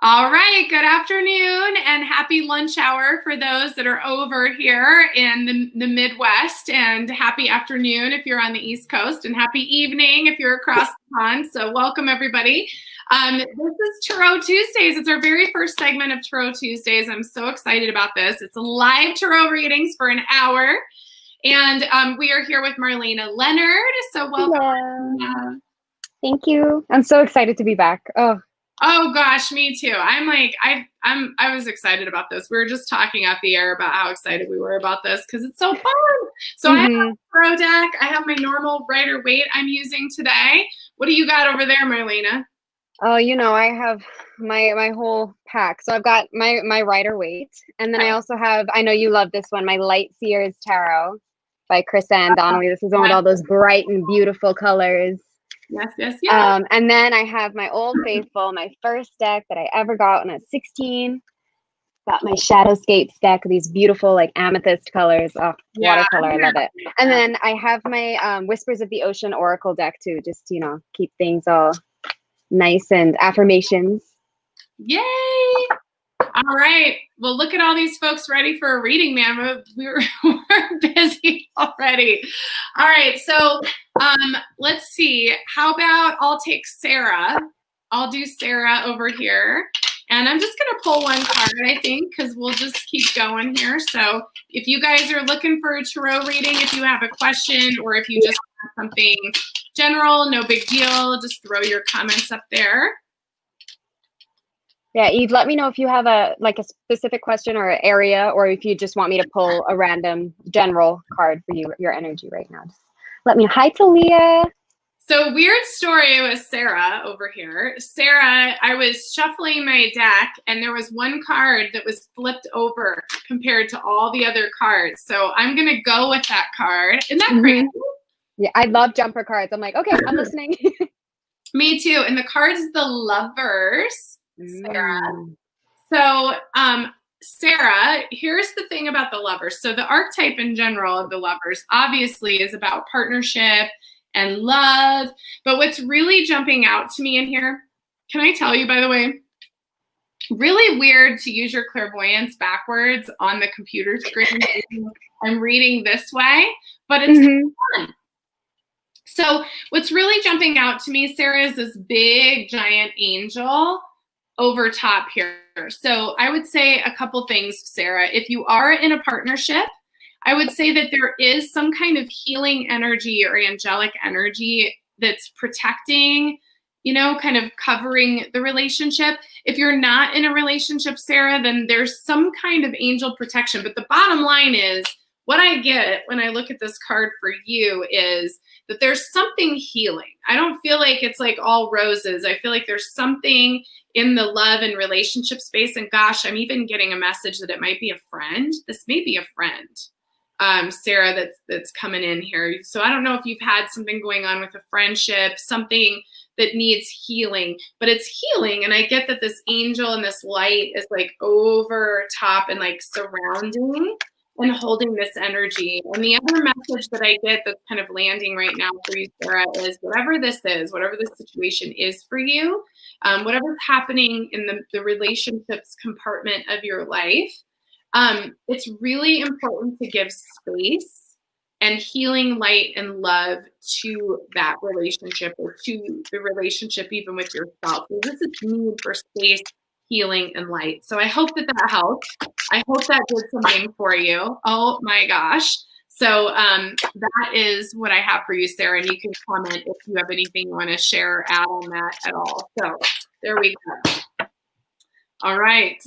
All right, good afternoon and happy lunch hour for those that are over here in the Midwest, and happy afternoon if you're on the East Coast, and happy evening if you're across the pond. So welcome everybody. This is Tarot Tuesdays. It's our very first segment of Tarot Tuesdays. I'm so excited about this. It's live tarot readings for an hour, and we are here with Marlena Leonard. So welcome. Hello. Thank you. I'm so excited to be back. Oh gosh, me too. I was excited about this. We were just talking off the air about how excited we were about this because it's so fun. So I have a tarot deck. I have my normal Rider-Waite I'm using today. What do you got over there, Marlena? Oh, I have my whole pack. So I've got my Rider-Waite, and then I also have, I know you love this one, my Light Seers Tarot by Chris and Donnelly. This is one with all those bright and beautiful colors. Yes. And then I have my Old Faithful, my first deck that I ever got when I was 16. Got my Shadowscapes deck, these beautiful like amethyst colors. Oh, watercolor, I love it. And then I have my Whispers of the Ocean Oracle deck too, just keep things all nice and affirmations. Yay! All right. Well, look at all these folks ready for a reading, man. We're busy already. All right. So let's see. How about I'll take Sarah. I'll do Sarah over here. And I'm just going to pull one card, I think, because we'll just keep going here. So if you guys are looking for a tarot reading, if you have a question or if you just want something general, no big deal, just throw your comments up there. Yeah, Eve, let me know if you have a specific question or area, or if you just want me to pull a random general card for your energy right now. Just let me know. Hi, Talia. So weird story with Sarah over here. Sarah, I was shuffling my deck and there was one card that was flipped over compared to all the other cards. So I'm going to go with that card. Isn't that crazy? Yeah, I love jumper cards. I'm like, okay, I'm listening. Me too. And the card is the Lovers. Sarah. So, Sarah, here's the thing about the Lovers. So the archetype in general of the Lovers obviously is about partnership and love. But what's really jumping out to me in here, can I tell you, by the way, really weird to use your clairvoyance backwards on the computer screen. I'm reading this way, but it's fun. So what's really jumping out to me, Sarah, is this big, giant angel over top here. So I would say a couple things, Sarah. If you are in a partnership, I would say that there is some kind of healing energy or angelic energy that's protecting, kind of covering the relationship. If you're not in a relationship, Sarah, then there's some kind of angel protection. But the bottom line is, what I get when I look at this card for you is that there's something healing. I don't feel like it's like all roses. I feel like there's something in the love and relationship space. And gosh, I'm even getting a message that it might be a friend. This may be a friend, Sarah, that's coming in here. So I don't know if you've had something going on with a friendship, something that needs healing, but it's healing. And I get that this angel and this light is like over top and like surrounding and holding this energy. And the other message that I get that's kind of landing right now for you, Sarah, is whatever this is, whatever the situation is for you, whatever's happening in the relationships compartment of your life, it's really important to give space and healing light and love to that relationship, or to the relationship even with yourself. So this is need for space, healing, and light. So I hope that helps. I hope that did something for you. Oh my gosh. So that is what I have for you, Sarah. And you can comment if you have anything you want to share or add on that at all. So there we go. All right.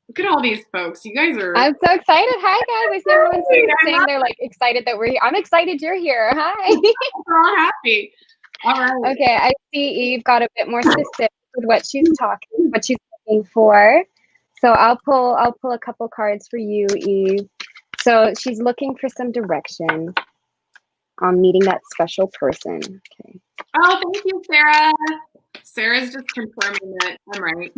Look at all these folks. You guys are... I'm so excited. Hi, guys. I see everyone's saying they're like excited that we're here. I'm excited you're here. Hi. We're all happy. All right. Okay. I see Eve got a bit more specific with what she's looking for. So I'll pull a couple cards for you, Eve. So she's looking for some direction on meeting that special person. Okay. Oh, thank you, Sarah. Sarah's just confirming that I'm right.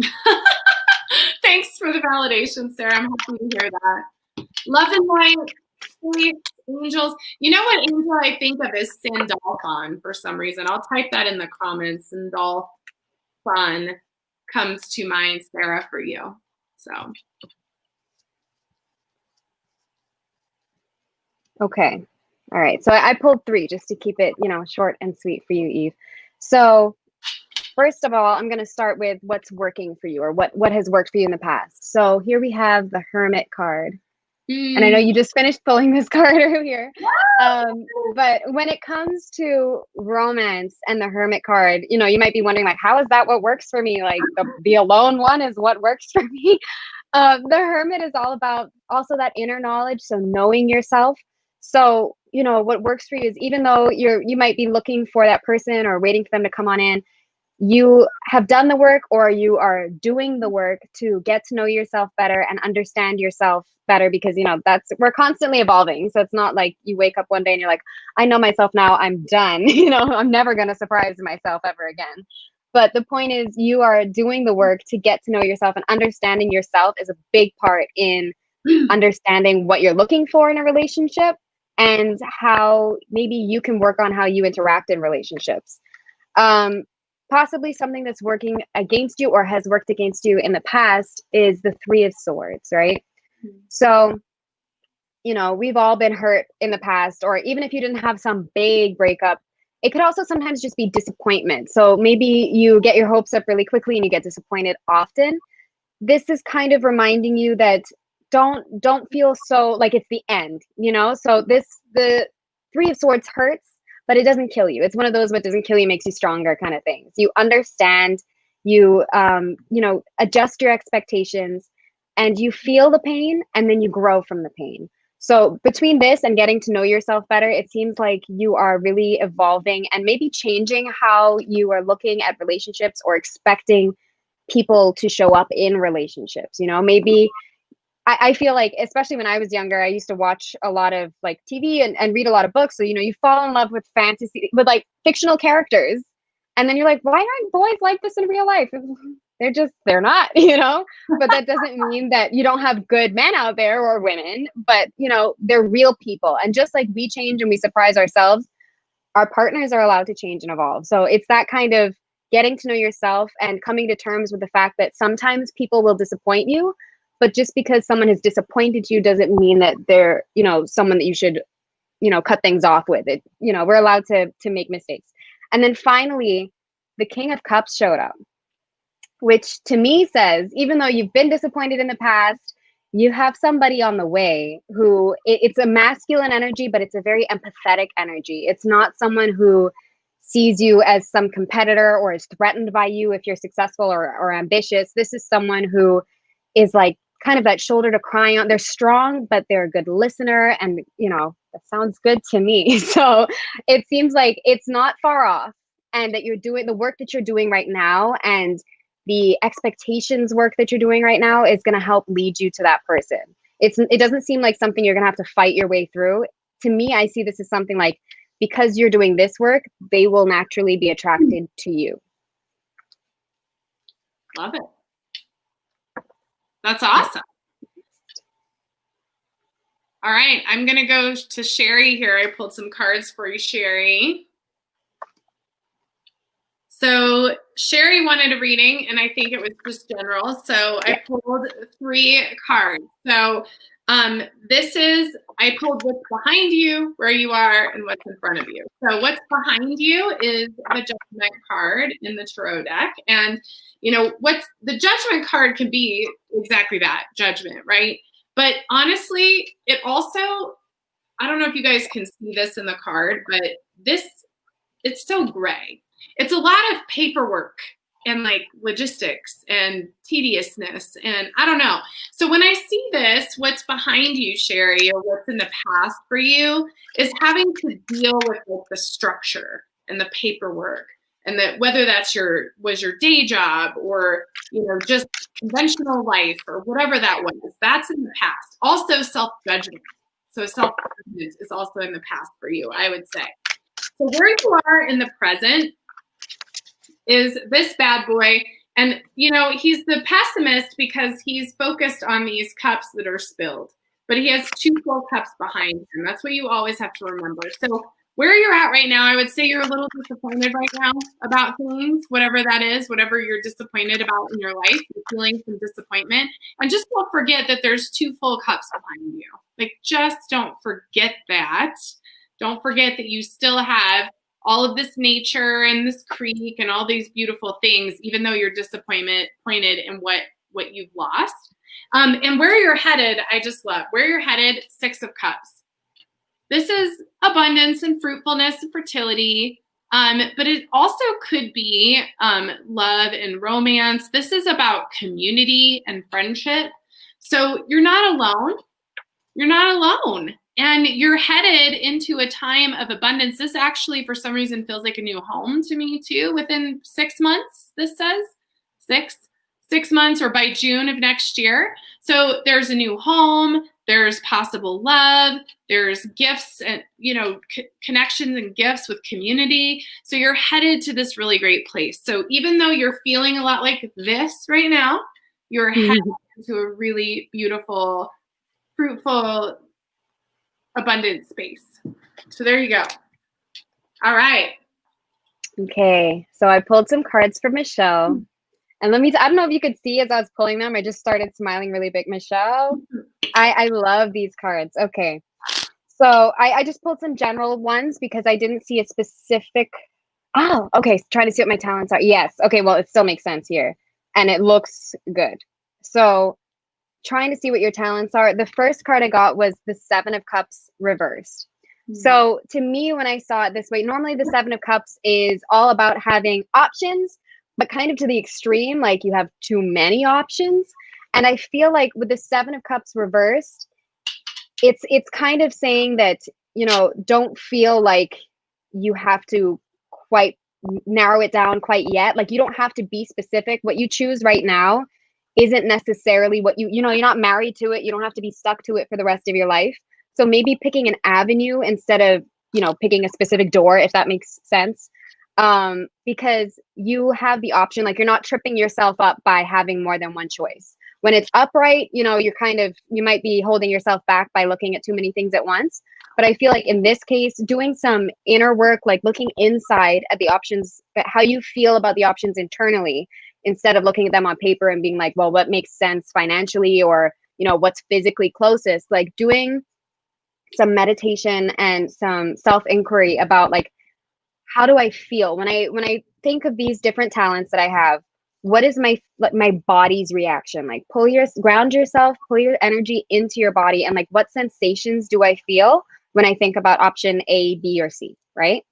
Thanks for the validation, Sarah. I'm happy to hear that. Love and light, sweet angels. You know what angel I think of is Sandalphon for some reason. I'll type that in the comments. Sandalphon. comes to mind, Sarah, for you? So. Okay. All right. So I pulled 3 just to keep it, short and sweet for you, Eve. So first of all, I'm going to start with what's working for you, or what has worked for you in the past. So here we have the Hermit card. And I know you just finished pulling this card earlier. But when it comes to romance and the Hermit card, you might be wondering, like, how is that what works for me? Like the alone one is what works for me. The Hermit is all about also that inner knowledge. So knowing yourself. So, what works for you is, even though you might be looking for that person or waiting for them to come on in, you have done the work, or you are doing the work to get to know yourself better and understand yourself better, because we're constantly evolving. So it's not like you wake up one day and you're like, I know myself now, I'm done. I'm never going to surprise myself ever again. But the point is, you are doing the work to get to know yourself, and understanding yourself is a big part in understanding what you're looking for in a relationship, and how maybe you can work on how you interact in relationships. Possibly something that's working against you or has worked against you in the past is the 3 of Swords, right? So, we've all been hurt in the past, or even if you didn't have some big breakup, it could also sometimes just be disappointment. So maybe you get your hopes up really quickly and you get disappointed often. This is kind of reminding you that don't feel so like it's the end, So the 3 of Swords hurts, but it doesn't kill you. It's one of those what doesn't kill you makes you stronger kind of things. You understand, you adjust your expectations, and you feel the pain, and then you grow from the pain. So between this and getting to know yourself better, it seems like you are really evolving and maybe changing how you are looking at relationships, or expecting people to show up in relationships. Maybe I feel like, especially when I was younger, I used to watch a lot of like TV and read a lot of books. So, you fall in love with fantasy, with like fictional characters. And then you're like, why aren't boys like this in real life? They're not, but that doesn't mean that you don't have good men out there, or women, but they're real people. And just like we change and we surprise ourselves, our partners are allowed to change and evolve. So it's that kind of getting to know yourself and coming to terms with the fact that sometimes people will disappoint you. But just because someone has disappointed you doesn't mean that they're, someone that you should, cut things off with. It, we're allowed to make mistakes. And then finally, the King of Cups showed up, which to me says, even though you've been disappointed in the past, you have somebody on the way who it's a masculine energy, but it's a very empathetic energy. It's not someone who sees you as some competitor or is threatened by you if you're successful or ambitious. This is someone who is like kind of that shoulder to cry on. They're strong, but they're a good listener. And, that sounds good to me. So it seems like it's not far off, and that you're doing the work that you're doing right now, and the expectations work that you're doing right now is going to help lead you to that person. It doesn't seem like something you're going to have to fight your way through. To me, I see this as something like, because you're doing this work, they will naturally be attracted to you. Love it. That's awesome. All right, I'm going to go to Sherry here. I pulled some cards for you, Sherry. So Sherry wanted a reading, and I think it was just general. So I pulled 3 cards. So I pulled what's behind you, where you are, and what's in front of you. So what's behind you is the Judgment card in the Tarot deck. And, what's the Judgment card can be exactly that, judgment, right? But honestly, it also, I don't know if you guys can see this in the card, but it's still gray. It's a lot of paperwork and like logistics and tediousness, and I don't know. So when I see this, what's behind you, Sherry, or what's in the past for you, is having to deal with like the structure and the paperwork, and that whether that's was your day job, or just conventional life, or whatever that was, that's in the past. Also self-judgment. So self-judgment is also in the past for you, I would say. So where you are in the present is this bad boy. And, he's the pessimist because he's focused on these cups that are spilled. But he has 2 full cups behind him. That's what you always have to remember. So where you're at right now, I would say you're a little disappointed right now about things, whatever that is, whatever you're disappointed about in your life, you're feeling some disappointment. And just don't forget that there's 2 full cups behind you. Like, just don't forget that. Don't forget that you still have all of this nature and this creek and all these beautiful things, even though you're disappointed in what you've lost. And where you're headed, I just love. Where you're headed, 6 of Cups. This is abundance and fruitfulness and fertility, but it also could be love and romance. This is about community and friendship. So you're not alone. You're not alone. And you're headed into a time of abundance. This actually, for some reason, feels like a new home to me, too, within 6 months, this says. 6 months, or by June of next year. So there's a new home, there's possible love, there's gifts and, connections and gifts with community. So you're headed to this really great place. So even though you're feeling a lot like this right now, you're headed into a really beautiful, fruitful, abundant space. So there you go. All right. Okay. So I pulled some cards for Michelle. And I don't know if you could see as I was pulling them, I just started smiling really big. Michelle, I love these cards. Okay. So I just pulled some general ones because I didn't see a specific. Oh, okay. Trying to see what my talents are. Yes. Okay. Well, it still makes sense here. And it looks good. So trying to see what your talents are. The first card I got was the 7 of Cups reversed. So to me, when I saw it this way, normally the 7 of Cups is all about having options, but kind of to the extreme, like you have too many options. And I feel like with the 7 of Cups reversed, it's kind of saying that, don't feel like you have to quite narrow it down quite yet. Like, you don't have to be specific. What you choose right now isn't necessarily what you're not married to it. You don't have to be stuck to it for the rest of your life. So maybe picking an avenue instead of, picking a specific door, if that makes sense. Because you have the option, like, you're not tripping yourself up by having more than one choice. When it's upright, you might be holding yourself back by looking at too many things at once. But I feel like in this case, doing some inner work, like looking inside at the options, how you feel about the options internally, instead of looking at them on paper and being like, well, what makes sense financially, or, what's physically closest, like doing some meditation and some self-inquiry about, like, how do I feel when I think of these different talents that I have? What is my body's reaction? Like, ground yourself, pull your energy into your body, and like, what sensations do I feel when I think about option A, B, or C, right?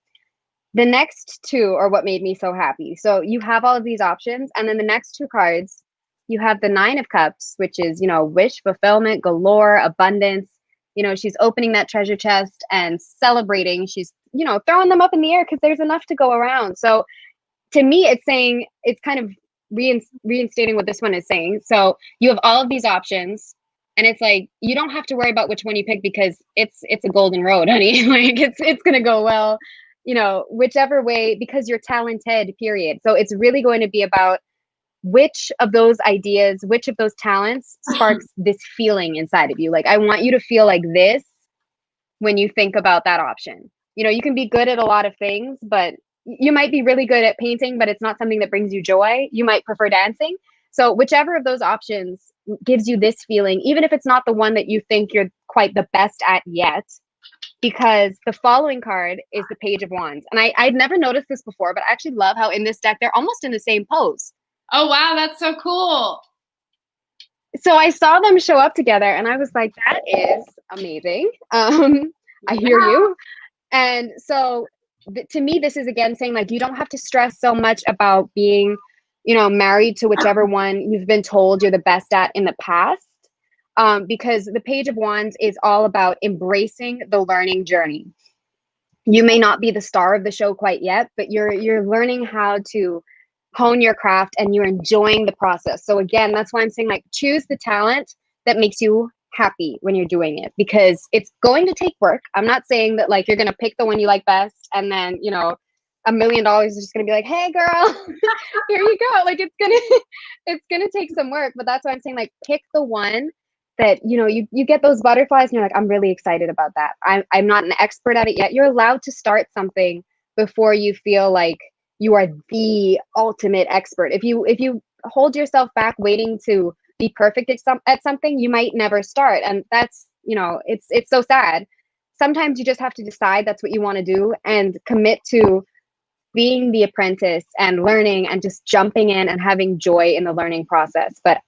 The next 2 are what made me so happy. So you have all of these options, and then the next 2 cards, you have the 9 of Cups, which is, wish fulfillment galore, abundance. She's opening that treasure chest and celebrating. She's, throwing them up in the air because there's enough to go around. So to me, it's saying, it's kind of reinstating what this one is saying. So you have all of these options, and it's like, you don't have to worry about which one you pick because it's a golden road, honey. Like, it's going to go well, whichever way, because you're talented, period. So it's really going to be about which of those ideas, which of those talents sparks this feeling inside of you. Like, I want you to feel like this when you think about that option. You can be good at a lot of things, but you might be really good at painting, but it's not something that brings you joy. You might prefer dancing. So whichever of those options gives you this feeling, even if it's not the one that you think you're quite the best at yet, because the following card is the Page of Wands. And I'd never noticed this before, but I actually love how in this deck, they're almost in the same pose. Oh, wow. That's so cool. So I saw them show up together and I was like, that is amazing. I hear you. And so to me, this is again saying, like, you don't have to stress so much about being, married to whichever one you've been told you're the best at in the past. Because the Page of Wands is all about embracing the learning journey. You may not be the star of the show quite yet, but you're learning how to hone your craft and you're enjoying the process. So again, that's why I'm saying, like, choose the talent that makes you happy when you're doing it, because it's going to take work. I'm not saying that, like, you're going to pick the one you like best and then, $1 million is just going to be like, hey girl, here you go. Like, it's going to take some work, but that's why I'm saying, like, pick the one that, you know, you get those butterflies and you're like, I'm really excited about that. I'm not an expert at it yet. You're allowed to start something before you feel like you are the ultimate expert. If you hold yourself back waiting to be perfect at something, you might never start. And that's, you know, it's so sad. Sometimes you just have to decide that's what you want to do and commit to being the apprentice and learning and just jumping in and having joy in the learning process. But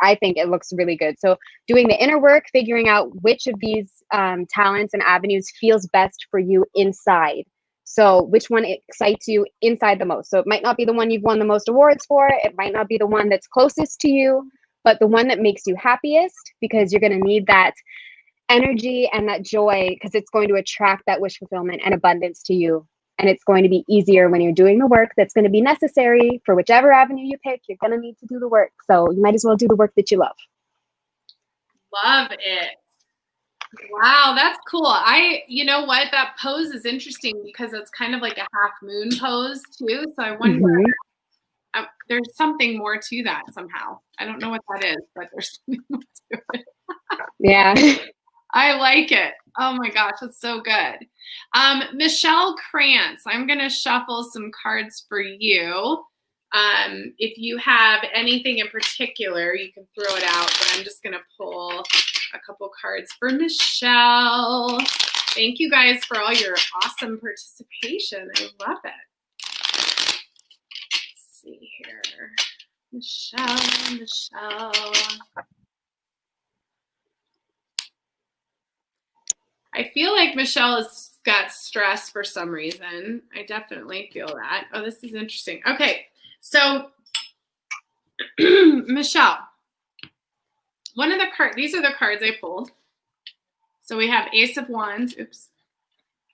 I think it looks really good. So doing the inner work, figuring out which of these talents and avenues feels best for you inside. So which one excites you inside the most? So it might not be the one you've won the most awards for. It might not be the one that's closest to you, but the one that makes you happiest, because you're going to need that energy and that joy, because it's going to attract that wish fulfillment and abundance to you. And it's going to be easier when you're doing the work that's going to be necessary for whichever avenue you pick. You're going to need to do the work. So you might as well do the work that you love. Love it. Wow, that's cool. You know what? That pose is interesting because it's kind of like a half moon pose too. So I wonder, there's something more to that somehow. I don't know what that is, but there's something more to it. Yeah. I like it. Oh my gosh, that's so good. Michelle Krantz, I'm going to shuffle some cards for you. If you have anything in particular, you can throw it out, but I'm just going to pull a couple cards for Michelle. Thank you guys for all your awesome participation. I love it. Let's see here. Michelle. I feel like Michelle has got stress for some reason. I definitely feel that. Oh, this is interesting. Okay, so Michelle, one of the cards, these are the cards I pulled. So we have Ace of Wands,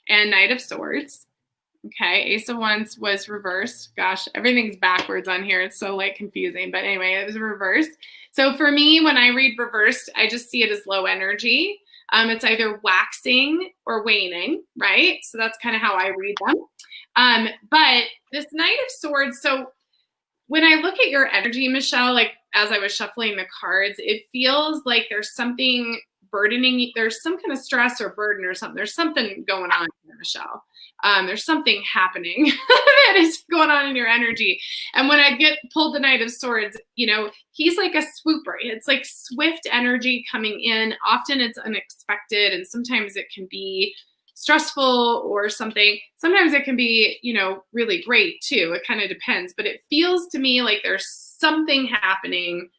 and Knight of Swords. Okay, Ace of Wands was reversed. Gosh, everything's backwards on here. It's so like confusing, but anyway, it was reversed. So for me, when I read reversed, I just see it as low energy. It's either waxing or waning, right? So that's kind of how I read them. But this Knight of Swords, so when I look at your energy, Michelle, like as I was shuffling the cards, it feels like there's something burdening, there's some kind of stress or burden or something. There's something going on here, Michelle. There's something happening that is going on in your energy. And when I get pulled the Knight of Swords, you know, he's like a swooper. It's like swift energy coming in. Often it's unexpected, and sometimes it can be stressful or something. Sometimes it can be, you know, really great too. It kind of depends. But it feels to me like there's something happening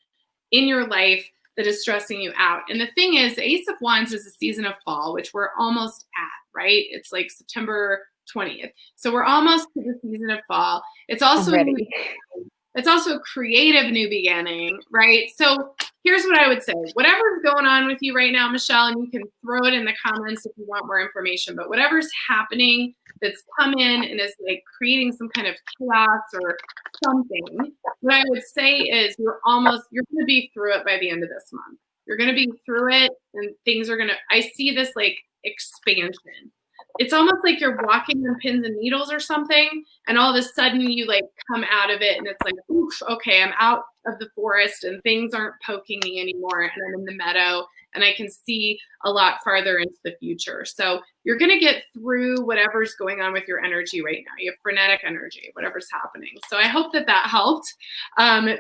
in your life that is stressing you out. And the thing is, the Ace of Wands is a season of fall, which we're almost at, right? It's like September 20th. So we're almost to the season of fall. It's also a creative new beginning, right? So here's what I would say. Whatever's going on with you right now, Michelle, and you can throw it in the comments if you want more information, but whatever's happening that's come in and is like creating some kind of chaos or something, what I would say is you're going to be through it by the end of this month. You're going to be through it, and things are going to, I see this like expansion. It's almost like you're walking on pins and needles or something, and all of a sudden you like come out of it and it's like, oof, okay, I'm out of the forest and things aren't poking me anymore, and I'm in the meadow and I can see a lot farther into the future. So you're going to get through whatever's going on with your energy right now. You have frenetic energy, whatever's happening. So I hope that helped,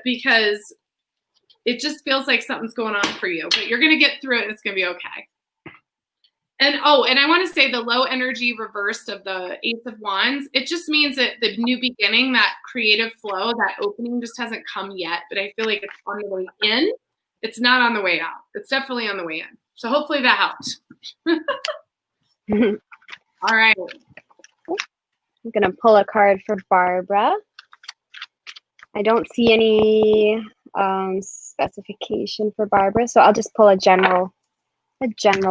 because it just feels like something's going on for you, but you're going to get through it and it's going to be okay. And and I want to say the low energy reversed of the Ace of Wands, it just means that the new beginning, that creative flow, that opening just hasn't come yet, but I feel like it's on the way in. It's not on the way out. It's definitely on the way in. So hopefully that helps. All right. I'm going to pull a card for Barbara. I don't see any specification for Barbara, so I'll just pull a general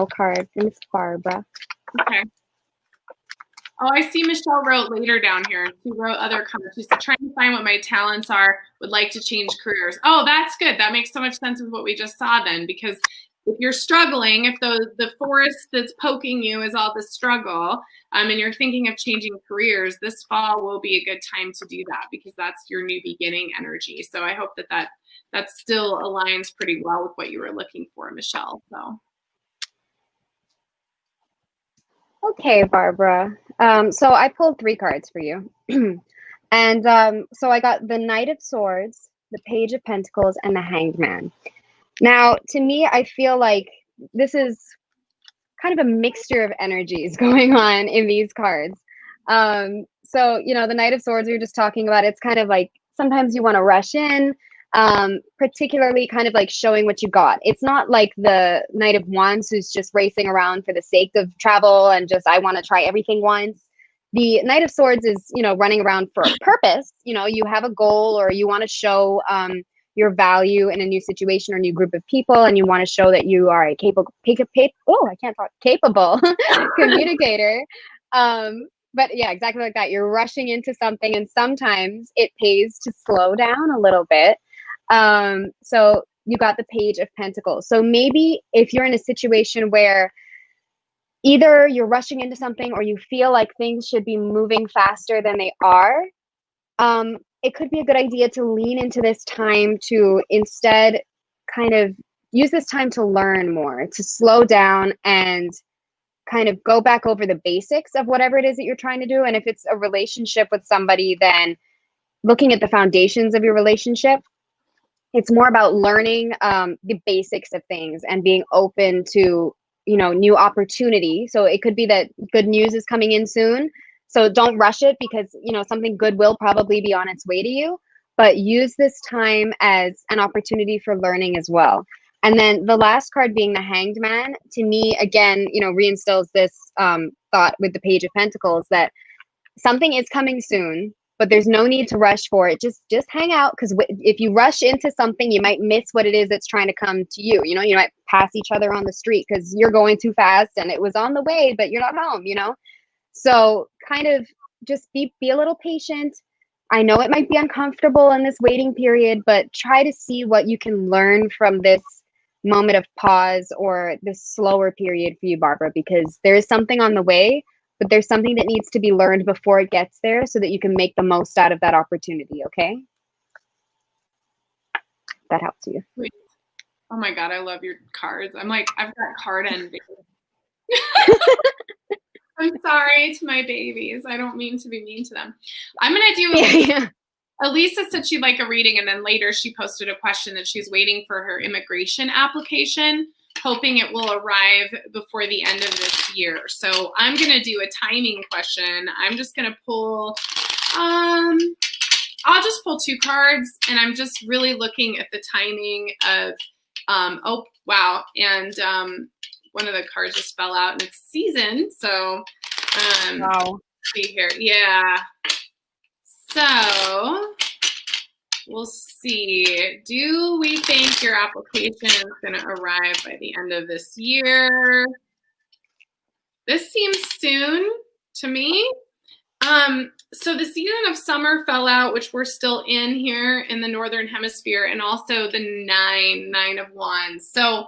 card for Miss Barbara. Okay. Oh, I see Michelle wrote later down here. She wrote other comments. She said, trying to find what my talents are, would like to change careers. Oh, that's good. That makes so much sense with what we just saw then, because if you're struggling, if the forest that's poking you is all the struggle, and you're thinking of changing careers, this fall will be a good time to do that, because that's your new beginning energy. So I hope that still aligns pretty well with what you were looking for, Michelle. So. Okay, Barbara. So I pulled 3 cards for you. And so I got the Knight of Swords, the Page of Pentacles, and the Hanged Man. Now, to me, I feel like this is kind of a mixture of energies going on in these cards. So, you know, the Knight of Swords we were just talking about, it's kind of like sometimes you want to rush in, particularly kind of like showing what you got. It's not like the Knight of Wands who's just racing around for the sake of travel and just, I want to try everything once. The Knight of Swords is, you know, running around for a purpose. You know, you have a goal, or you want to show your value in a new situation or new group of people, and you want to show that you are a capable communicator. But yeah, exactly like that. You're rushing into something, and sometimes it pays to slow down a little bit. So you got the Page of Pentacles. So maybe if you're in a situation where either you're rushing into something or you feel like things should be moving faster than they are, it could be a good idea to lean into this time to instead kind of use this time to learn more, to slow down and kind of go back over the basics of whatever it is that you're trying to do. And if it's a relationship with somebody, then looking at the foundations of your relationship. It's more about learning the basics of things and being open to, you know, new opportunity. So it could be that good news is coming in soon. So don't rush it, because, you know, something good will probably be on its way to you, but use this time as an opportunity for learning as well. And then the last card being the Hanged Man, to me, again, you know, reinstills this thought with the Page of Pentacles that something is coming soon, but there's no need to rush for it. Just hang out, because if you rush into something, you might miss what it is that's trying to come to you. You know, you might pass each other on the street because you're going too fast and it was on the way, but you're not home, you know? So kind of just be a little patient. I know it might be uncomfortable in this waiting period, but try to see what you can learn from this moment of pause or this slower period for you, Barbara, because there is something on the way, but there's something that needs to be learned before it gets there so that you can make the most out of that opportunity, okay? That helps you. Sweet. Oh my God, I love your cards. I'm like, I've got card envy. I'm sorry to my babies. I don't mean to be mean to them. I'm going to do Elisa said she'd like a reading, and then later she posted a question that she's waiting for her immigration application, hoping it will arrive before the end of this year. So I'm going to do a timing question. I'm just going to pull, I'll just pull 2 cards, and I'm just really looking at the timing of, oh, wow. And one of the cards just fell out, and it's season. So Wow. see here. Yeah. So we'll see. Do we think your application is going to arrive by the end of this year? This seems soon to me. So the season of summer fell out, which we're still in here in the Northern Hemisphere, and also the nine of wands. So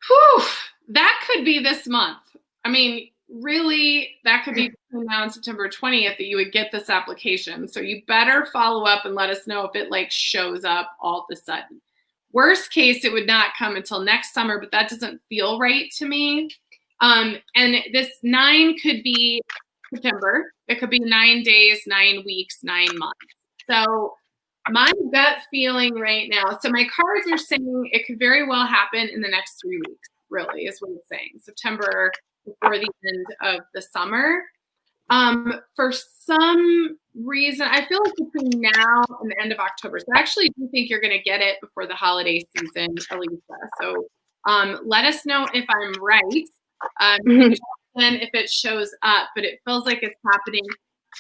whew, that could be this month. I mean, really, that could be between now and September 20th that you would get this application. So you better follow up and let us know if it like shows up all of a sudden. Worst case, it would not come until next summer, but that doesn't feel right to me. And this 9 could be September. It could be 9 days, 9 weeks, 9 months. So my gut feeling right now, so my cards are saying it could very well happen in the next 3 weeks, really, is what it's saying. September before the end of the summer. For some reason, I feel like between now and the end of October. So I actually do think you're going to get it before the holiday season, Elisa. So let us know if I'm right. If it shows up, but it feels like it's happening.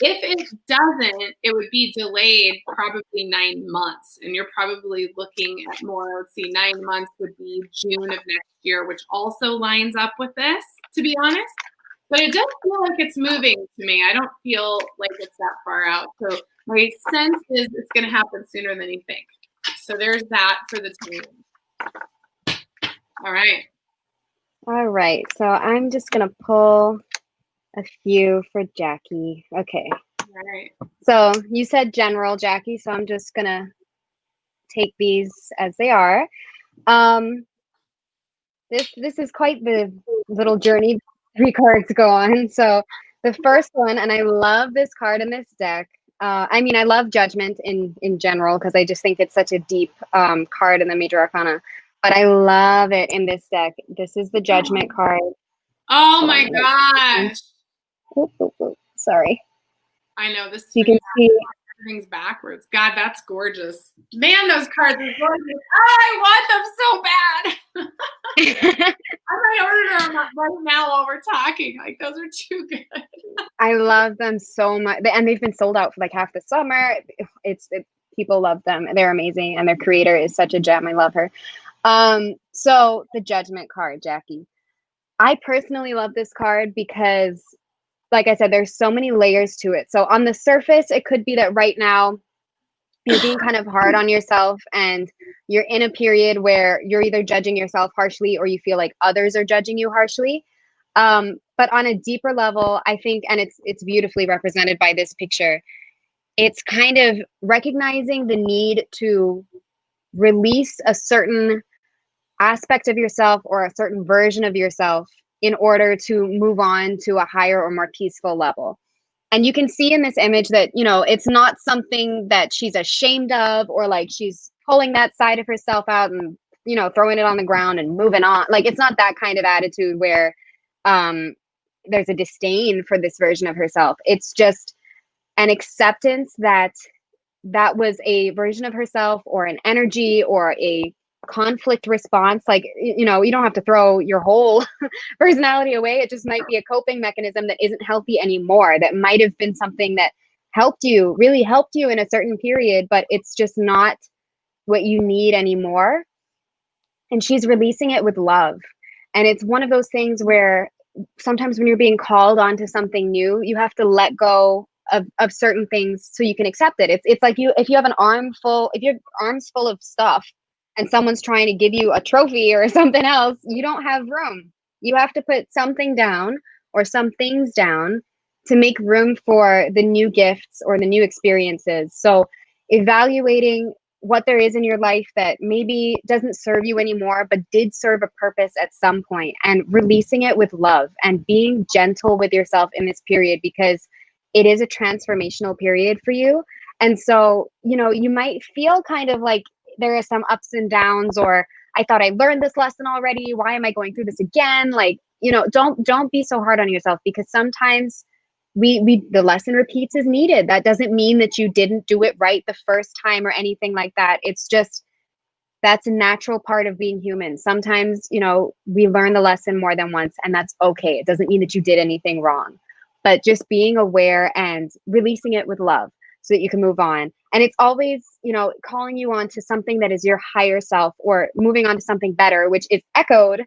If it doesn't, it would be delayed probably 9 months, and you're probably looking at more. Let's see, 9 months would be June of next year, which also lines up with this, to be honest. But it does feel like it's moving to me. I don't feel like it's that far out. So my sense is it's going to happen sooner than you think. So there's that for the timing. All right. All right. So I'm just going to pull a few for Jackie. Okay. All right. So you said general, Jackie. So I'm just going to take these as they are. This is quite the little journey 3 cards go on. So the first one, and I love this card in this deck. I mean, I love Judgment in general because I just think it's such a deep card in the Major Arcana. But I love it in this deck. This is the Judgment card. Oh my gosh. Sorry. I know this. You can see everything's backwards. God, that's gorgeous. Man, those cards are gorgeous. Oh, I want them so bad. I might order them right now while we're talking. Like, those are too good. I love them so much. And they've been sold out for like half the summer. People love them. They're amazing. And their creator is such a gem. I love her. So the Judgment card, Jackie. I personally love this card because, like I said, there's so many layers to it. So on the surface, it could be that right now you're being kind of hard on yourself and you're in a period where you're either judging yourself harshly or you feel like others are judging you harshly. But on a deeper level, I think, and it's beautifully represented by this picture, it's kind of recognizing the need to release a certain aspect of yourself or a certain version of yourself in order to move on to a higher or more peaceful level. And you can see in this image that, you know, it's not something that she's ashamed of or like she's pulling that side of herself out and, you know, throwing it on the ground and moving on. Like, it's not that kind of attitude where there's a disdain for this version of herself. It's just an acceptance that that was a version of herself or an energy or a conflict response. Like, you know, you don't have to throw your whole personality away. It just might be a coping mechanism that isn't healthy anymore. That might have been something that really helped you in a certain period, but it's just not what you need anymore. And she's releasing it with love. And it's one of those things where sometimes when you're being called onto something new, you have to let go of certain things so you can accept it. It's like if you have if your arm's full of stuff and someone's trying to give you a trophy or something else, you don't have room. You have to put something down or some things down to make room for the new gifts or the new experiences. So evaluating what there is in your life that maybe doesn't serve you anymore, but did serve a purpose at some point, and releasing it with love and being gentle with yourself in this period, because it is a transformational period for you. And so, you know, you might feel kind of like there are some ups and downs, or I thought I learned this lesson already. Why am I going through this again? Like, you know, don't be so hard on yourself, because sometimes the lesson repeats is needed. That doesn't mean that you didn't do it right the first time or anything like that. It's just, that's a natural part of being human. Sometimes, you know, we learn the lesson more than once, and that's okay. It doesn't mean that you did anything wrong, but just being aware and releasing it with love so that you can move on. And it's always, you know, calling you on to something that is your higher self, or moving on to something better, which is echoed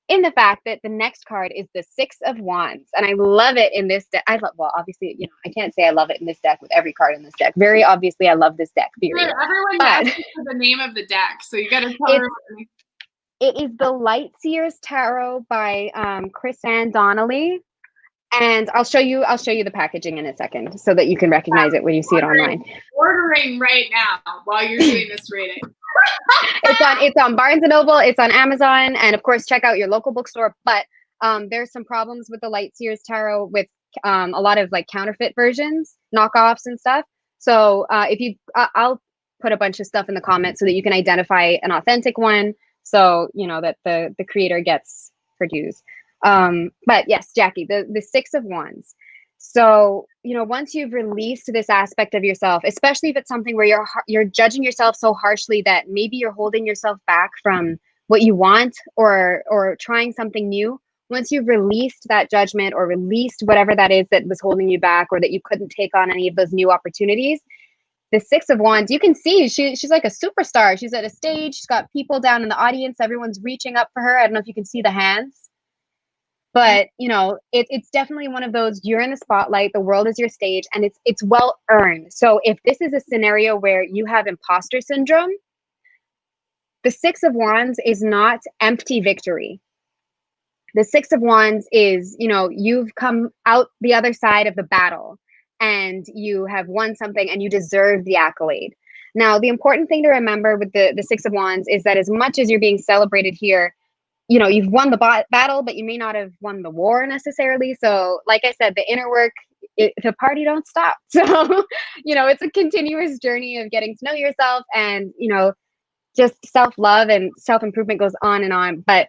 in the fact that the next card is the 6 of Wands. And I love it in this deck. Well, obviously, you know, I can't say I love it in this deck with every card in this deck. Very obviously, I love this deck, period. Everyone asks for the name of the deck, so you got to tell her. It is the Light Seers Tarot by Chris Ann Donnelly. And I'll show you the packaging in a second so that you can recognize it when you see it online. Ordering right now while you're doing this reading. It's on Barnes and Noble, it's on Amazon, and of course check out your local bookstore. But there's some problems with the Light Seers Tarot with a lot of like counterfeit versions, knockoffs and stuff. So I'll put a bunch of stuff in the comments so that you can identify an authentic one, so you know that the creator gets her dues. But yes, Jackie, the 6 of Wands. So, you know, once you've released this aspect of yourself, especially if it's something where you're judging yourself so harshly that maybe you're holding yourself back from what you want, or trying something new, once you've released that judgment or released whatever that is that was holding you back, or that you couldn't take on any of those new opportunities, the 6 of Wands, you can see she's like a superstar. She's at a stage, she's got people down in the audience, everyone's reaching up for her. I don't know if you can see the hands. But, you know, it's definitely one of those, you're in the spotlight, the world is your stage, and it's well earned. So if this is a scenario where you have imposter syndrome, the Six of Wands is not empty victory. The Six of Wands is, you know, you've come out the other side of the battle and you have won something and you deserve the accolade. Now, the important thing to remember with the Six of Wands is that as much as you're being celebrated here, you know, you've won the battle, but you may not have won the war necessarily. So like I said, the inner work, the party don't stop. So, you know, it's a continuous journey of getting to know yourself, and, you know, just self-love and self-improvement goes on and on. But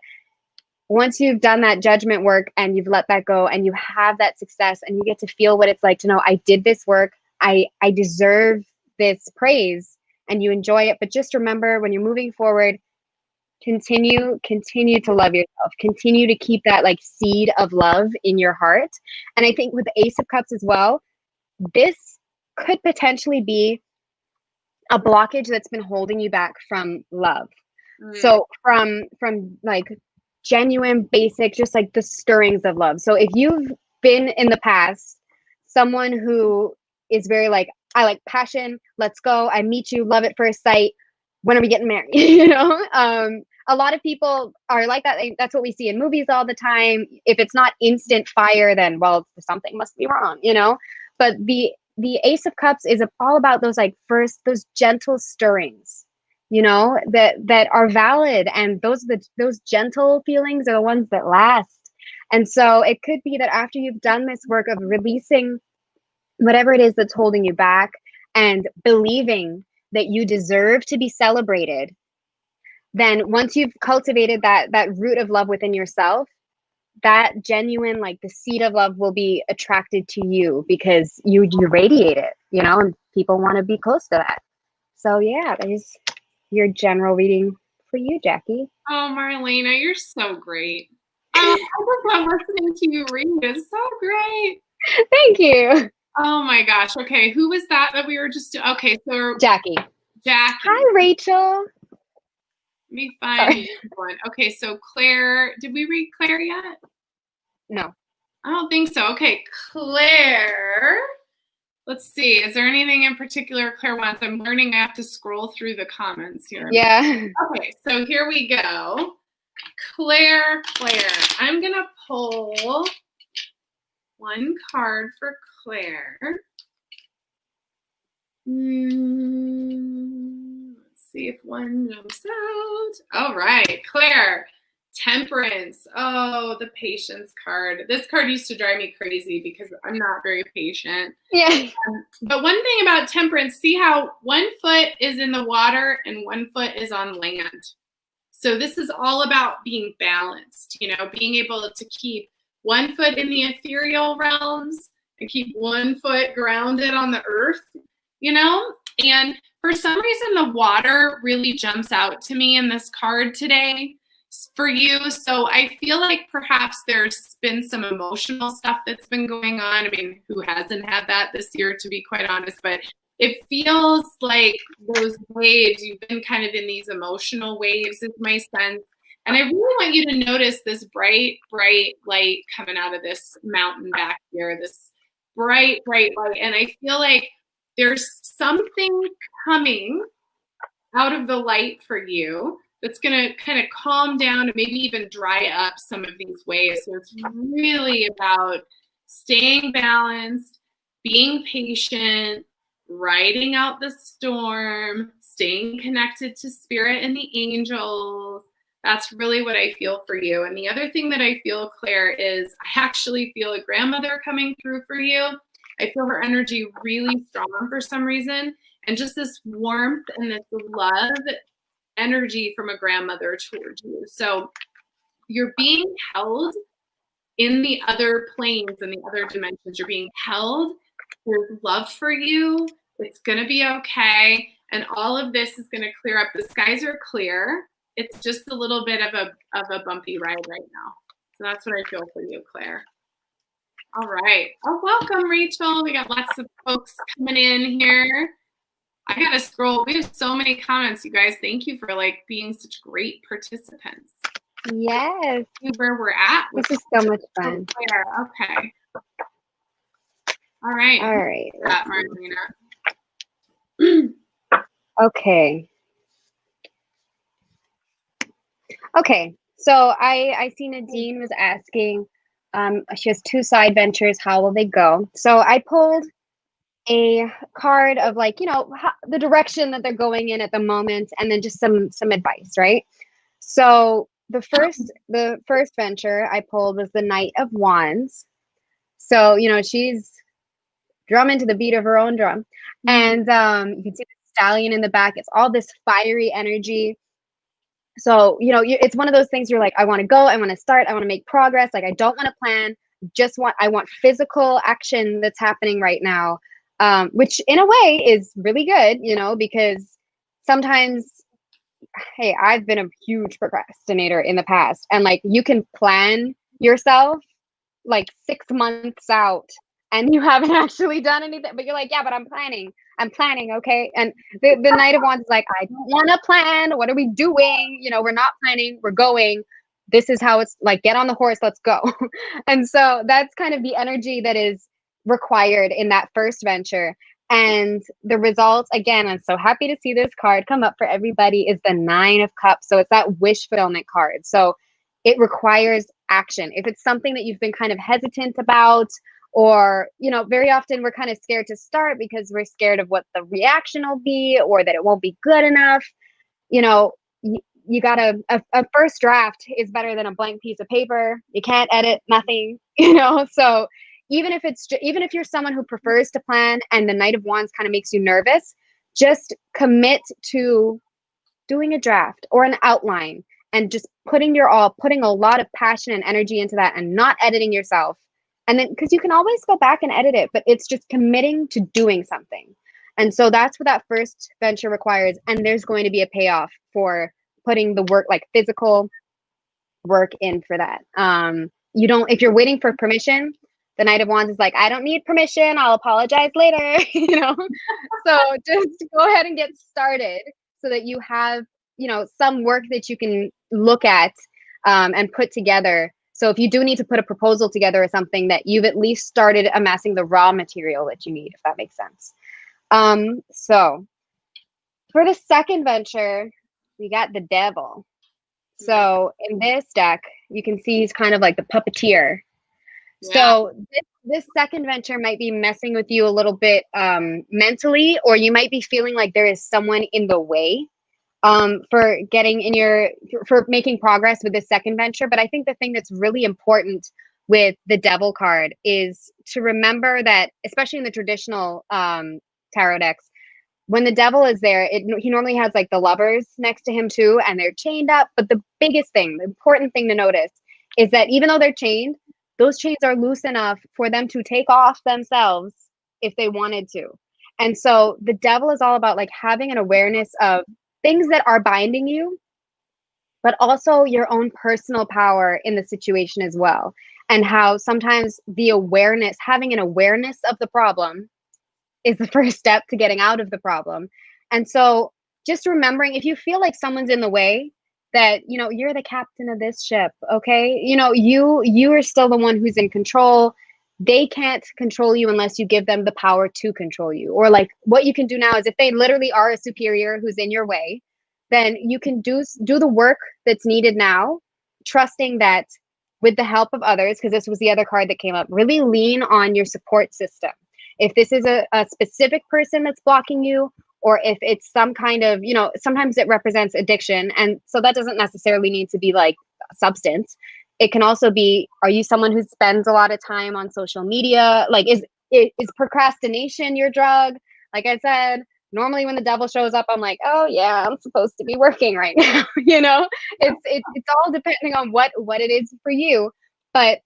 once you've done that judgment work and you've let that go and you have that success and you get to feel what it's like to know, I did this work, I deserve this praise, and you enjoy it. But just remember, when you're moving forward, continue to love yourself, continue to keep that like seed of love in your heart. And I think with the Ace of Cups as well, this could potentially be a blockage that's been holding you back from love. So from like genuine, basic, just like the stirrings of love. So if you've been in the past someone who is very like, I like passion, let's go, I meet you, love at first sight, when are we getting married? You know, a lot of people are like that. That's what we see in movies all the time. If it's not instant fire, then, well, something must be wrong, you know. But the Ace of Cups is all about those like first, those gentle stirrings, you know, that are valid, and those gentle feelings are the ones that last. And so it could be that after you've done this work of releasing whatever it is that's holding you back and believing that you deserve to be celebrated, then once you've cultivated that root of love within yourself, that genuine, like the seed of love will be attracted to you because you radiate it, you know, and people want to be close to that. So yeah, there's your general reading for you, Jackie. Oh, Marlena, you're so great. I just love listening to you read. It's so great. Thank you. Oh my gosh. Okay, who was that we were just? Okay, so Jackie. Hi, Rachel. Let me find one. Okay, so Claire, did we read Claire yet? No. I don't think so. Okay, Claire. Let's see. Is there anything in particular Claire wants? I'm learning I have to scroll through the comments here. Yeah. Okay, so here we go. Claire. I'm going to pull one card for Claire. Let's see if one jumps out. All right, Claire. Temperance. Oh, the patience card. This card used to drive me crazy because I'm not very patient. Yeah. But one thing about temperance, see how one foot is in the water and one foot is on land. So this is all about being balanced, you know, being able to keep one foot in the ethereal realms and keep one foot grounded on the earth, you know? And for some reason, the water really jumps out to me in this card today for you. So I feel like perhaps there's been some emotional stuff that's been going on. I mean, who hasn't had that this year, to be quite honest? But it feels like those waves, you've been kind of in these emotional waves, is my sense. And I really want you to notice this bright, bright light coming out of this mountain back here, this bright, bright light. And I feel like there's something coming out of the light for you that's going to kind of calm down and maybe even dry up some of these waves. So it's really about staying balanced, being patient, riding out the storm, staying connected to spirit and the angels. That's really what I feel for you. And the other thing that I feel, Claire, is I actually feel a grandmother coming through for you. I feel her energy really strong for some reason. And just this warmth and this love energy from a grandmother towards you. So you're being held in the other planes and the other dimensions. You're being held. There's love for you. It's going to be okay. And all of this is going to clear up. The skies are clear. It's just a little bit of a bumpy ride right now. So that's what I feel for you, Claire. All right. Oh, welcome, Rachel. We got lots of folks coming in here. I got to scroll. We have so many comments, you guys. Thank you for like being such great participants. Yes. Where we're at. This is so much fun. Claire. Okay. All right. All right. Marlena. Okay. Okay, so I see Nadine was asking, she has 2 side ventures, how will they go? So I pulled a card of like, the direction that they're going in at the moment, and then just some advice, right? So the first venture I pulled was the Knight of Wands. So, she's drumming to the beat of her own drum. And you can see the stallion in the back. It's all this fiery energy. So, it's one of those things you're like, I want to go, I want to start, I want to make progress. Like, I don't want to plan, I want physical action that's happening right now. Which in a way is really good, because sometimes, hey, I've been a huge procrastinator in the past, and like you can plan yourself like 6 months out and you haven't actually done anything, but you're like, yeah, but I'm planning, okay? And the Knight of Wands is like, I don't want to plan. What are we doing? We're not planning, we're going. This is how it's like, get on the horse, let's go. And so that's kind of the energy that is required in that first venture. And the results, again, I'm so happy to see this card come up for everybody, is the 9 of Cups. So it's that wish fulfillment card. So it requires action. If it's something that you've been kind of hesitant about, or, very often we're kind of scared to start because we're scared of what the reaction will be, or that it won't be good enough. You got a first draft is better than a blank piece of paper. You can't edit nothing, so even if you're someone who prefers to plan and the Knight of Wands kind of makes you nervous, just commit to doing a draft or an outline and just putting a lot of passion and energy into that, and not editing yourself. And then, because you can always go back and edit it, but it's just committing to doing something. And so that's what that first venture requires. And there's going to be a payoff for putting the work, like physical work, in for that. If you're waiting for permission, the Knight of Wands is like, I don't need permission, I'll apologize later. So just go ahead and get started so that you have, some work that you can look at and put together. So if you do need to put a proposal together or something, that you've at least started amassing the raw material that you need, if that makes sense. So for the second venture, we got the Devil. So in this deck, you can see he's kind of like the puppeteer. Yeah. So this second venture might be messing with you a little bit mentally, or you might be feeling like there is someone in the way for making progress with this second venture. But I think the thing that's really important with the Devil card is to remember that, especially in the traditional tarot decks, when the Devil is there, he normally has like the Lovers next to him too, and they're chained up. But the important thing to notice is that even though they're chained, those chains are loose enough for them to take off themselves if they wanted to. And so the Devil is all about like having an awareness of things that are binding you, but also your own personal power in the situation as well. And how sometimes having an awareness of the problem is the first step to getting out of the problem. And so just remembering, if you feel like someone's in the way, that, you're the captain of this ship, okay? You are still the one who's in control. They can't control you unless you give them the power to control you. Or like what you can do now is, if they literally are a superior who's in your way, then you can do the work that's needed now, trusting that with the help of others, because this was the other card that came up, really lean on your support system. If this is a specific person that's blocking you, or if it's some kind of, sometimes it represents addiction. And so that doesn't necessarily need to be like substance. It can also be, are you someone who spends a lot of time on social media? Like, is procrastination your drug? Like I said, normally when the Devil shows up, I'm like, oh yeah, I'm supposed to be working right now. It's all depending on what it is for you. But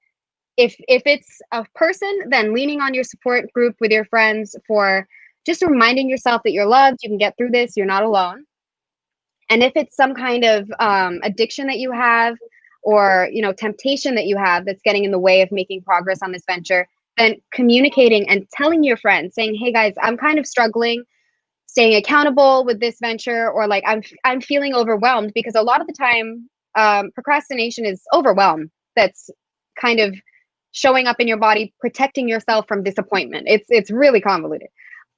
if it's a person, then leaning on your support group with your friends for just reminding yourself that you're loved, you can get through this, you're not alone. And if it's some kind of addiction that you have, or temptation that you have that's getting in the way of making progress on this venture, then communicating and telling your friends, saying, hey guys, I'm kind of struggling staying accountable with this venture, or like I'm feeling overwhelmed, because a lot of the time procrastination is overwhelm that's kind of showing up in your body, protecting yourself from disappointment. It's really convoluted.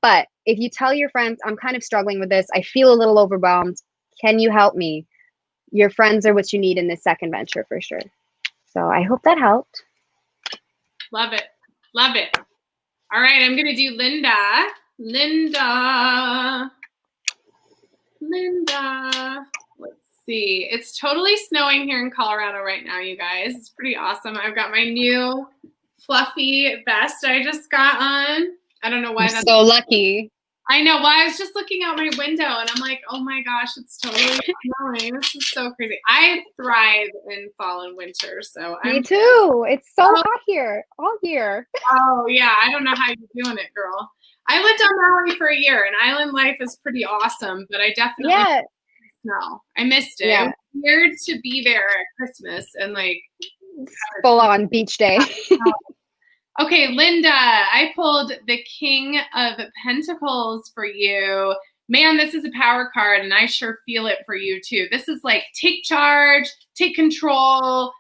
But if you tell your friends, I'm kind of struggling with this, I feel a little overwhelmed, can you help me? your friends are what you need in this second venture for sure. So I hope that helped. Love it. Love it. All right, I'm going to do Linda. Linda. Let's see. It's totally snowing here in Colorado right now, you guys. It's pretty awesome. I've got my new fluffy vest I just got on. I don't know why. That's so lucky. I know. Well, I was just looking out my window and I'm like, oh my gosh, it's totally snowing. This is so crazy. I thrive in fall and winter. So Me too. It's so hot here all year. Oh yeah. I don't know how you're doing it, girl. I lived on Maui for a year and island life is pretty awesome, but I definitely snow. I missed it. Yeah. It was weird to be there at Christmas and like full on beach day. Okay, Linda, I pulled the King of Pentacles for you. Man, this is a power card, and I sure feel it for you, too. This is like take charge, take control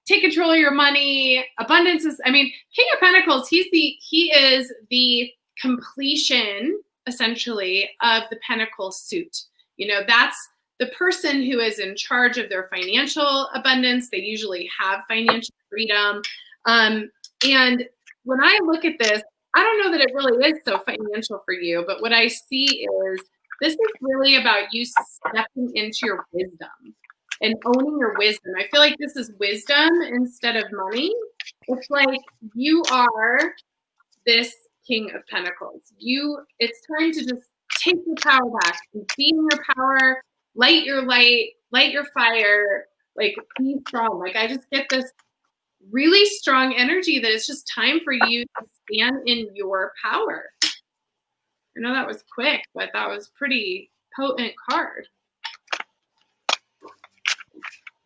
of your money. Abundance is, I mean, King of Pentacles, he is the completion, essentially, of the Pentacle suit. You know, that's the person who is in charge of their financial abundance. They usually have financial freedom. And when I look at this, I don't know that it really is so financial for you, but what I see is this is really about you stepping into your wisdom and owning your wisdom. I feel like this is wisdom instead of money. It's like you are this King of Pentacles. It's time to just take your power back and be in your power, light your light, light your fire, like be strong. Like I just get this really strong energy that it's just time for you to stand in your power. I know that was quick, but that was pretty potent card.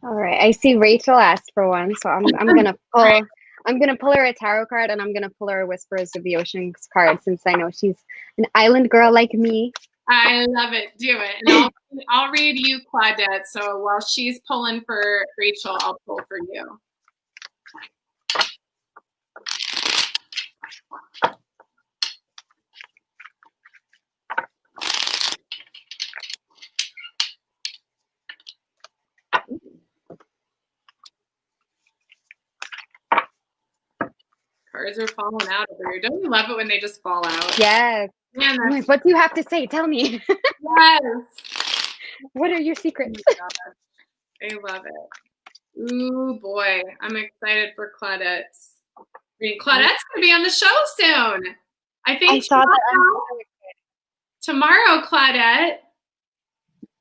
All right, I see Rachel asked for one, so I'm gonna pull her a tarot card, and I'm gonna pull her a Whispers of the Oceans card since I know she's an island girl like me. I love it. Do it. And I'll read you, Claudette. So while she's pulling for Rachel, I'll pull for you. Cards are falling out over here. Don't you love it when they just fall out? Yes. Man, I'm like, what do you have to say? Tell me. Yes. What are your secrets? I love it. Ooh, boy. I'm excited for Claudette's. Claudette's going to be on the show soon. I think I saw that. Tomorrow, Claudette.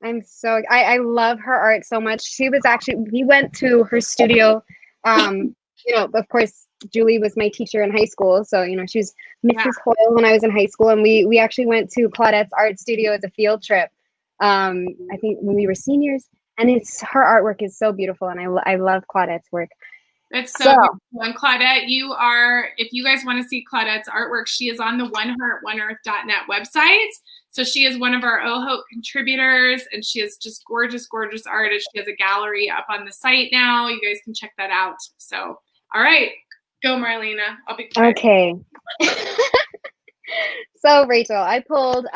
I love her art so much. We went to her studio. You know, of course, Julie was my teacher in high school. So, you know, she was Mrs. Hoyle when I was in high school. And we actually went to Claudette's art studio as a field trip. I think when we were seniors. And her artwork is so beautiful. And I love Claudette's work. It's so beautiful. And Claudette, if you guys want to see Claudette's artwork, she is on the oneheartonearth.net website. So she is one of our OHOPE contributors, and she is just gorgeous, gorgeous artist. She has a gallery up on the site now. You guys can check that out. So, all right, go, Marlena. I'll be quiet. Okay. So, Rachel, I pulled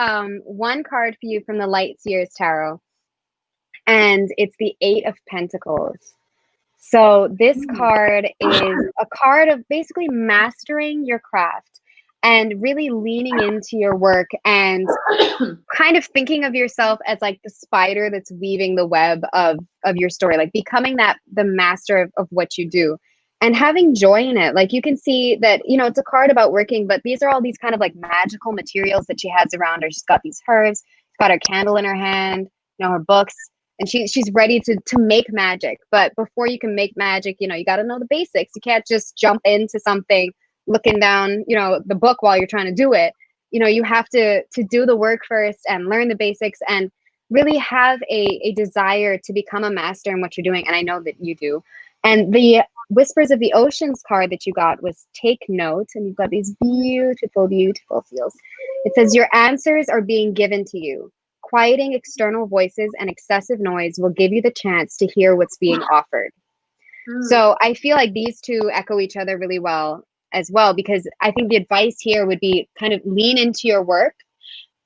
one card for you from the Light Seers Tarot, and it's the 8 of Pentacles. So this card is a card of basically mastering your craft and really leaning into your work and kind of thinking of yourself as like the spider that's weaving the web of your story, like becoming the master of what you do and having joy in it. Like you can see that, you know, it's a card about working, but these are all these kind of like magical materials that she has around her. She's got these herbs, she's got her candle in her hand, you know, her books. And she's ready to make magic. But before you can make magic, you know, you got to know the basics. You can't just jump into something looking down, you know, the book while you're trying to do it. You know, you have to do the work first and learn the basics and really have a desire to become a master in what you're doing. And I know that you do. And the Whispers of the Oceans card that you got was take note. And you've got these beautiful, beautiful seals. It says your answers are being given to you. Quieting external voices and excessive noise will give you the chance to hear what's being offered. So I feel like these two echo each other really well as well, because I think the advice here would be kind of lean into your work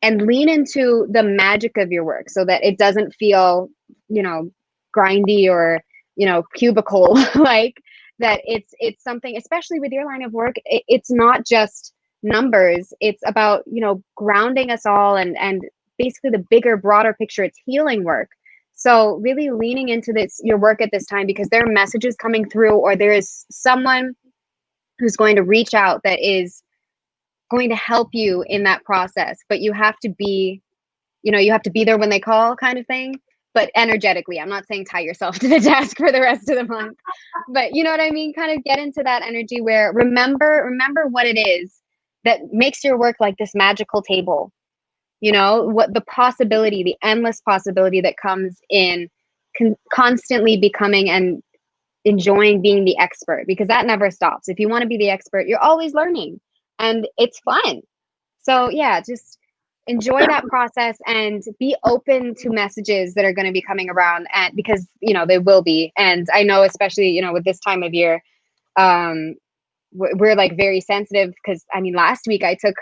and lean into the magic of your work so that it doesn't feel, you know, grindy or, you know, cubicle like that. It's something, especially with your line of work, it's not just numbers. It's about, you know, grounding us all, and basically the bigger, broader picture. It's healing work. So really leaning into this, your work at this time, because there are messages coming through, or there is someone who's going to reach out that is going to help you in that process. But you have to be, you know, you have to be there when they call, kind of thing. But energetically, I'm not saying tie yourself to the desk for the rest of the month, but you know what I mean? Kind of get into that energy where remember what it is that makes your work like this magical table. You know, what the possibility, the endless possibility that comes in constantly becoming and enjoying being the expert, because that never stops. If you want to be the expert, you're always learning, and it's fun. So yeah, just enjoy that process and be open to messages that are going to be coming around, and because, you know, they will be. And I know, especially, you know, with this time of year, we're like very sensitive, because I mean, last week I took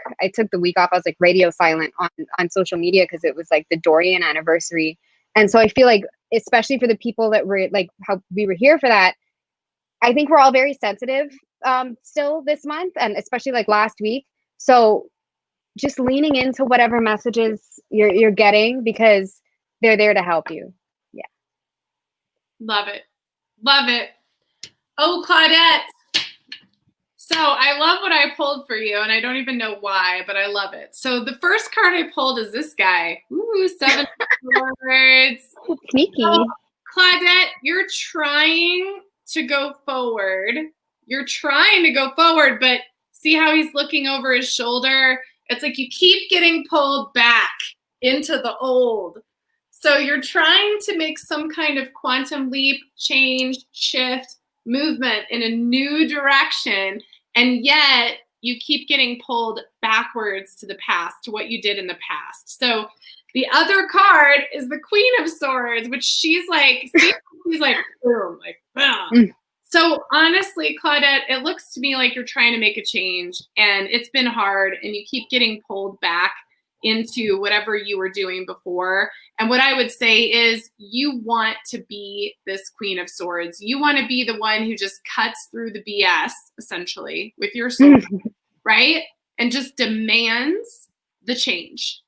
the week off. I was like radio silent on social media, because it was like the Dorian anniversary. And so I feel like, especially for the people that were like, how we were here for that, I think we're all very sensitive still this month, and especially like last week. So just leaning into whatever messages you're getting, because they're there to help you. Yeah. Love it. Love it. Oh, Claudette. So I love what I pulled for you, and I don't even know why, but I love it. So the first card I pulled is this guy. Ooh, 7 words. Sneaky. So, Claudette, you're trying to go forward. You're trying to go forward, but see how he's looking over his shoulder? It's like you keep getting pulled back into the old. So you're trying to make some kind of quantum leap, change, shift, movement in a new direction. And yet you keep getting pulled backwards to the past, to what you did in the past. So the other card is the Queen of Swords, which she's like, she's like, boom, like, boom. So honestly, Claudette, it looks to me like you're trying to make a change, and it's been hard, and you keep getting pulled back into whatever you were doing before. And what I would say is, you want to be this Queen of Swords. You want to be the one who just cuts through the BS, essentially, with your sword, right? And just demands the change.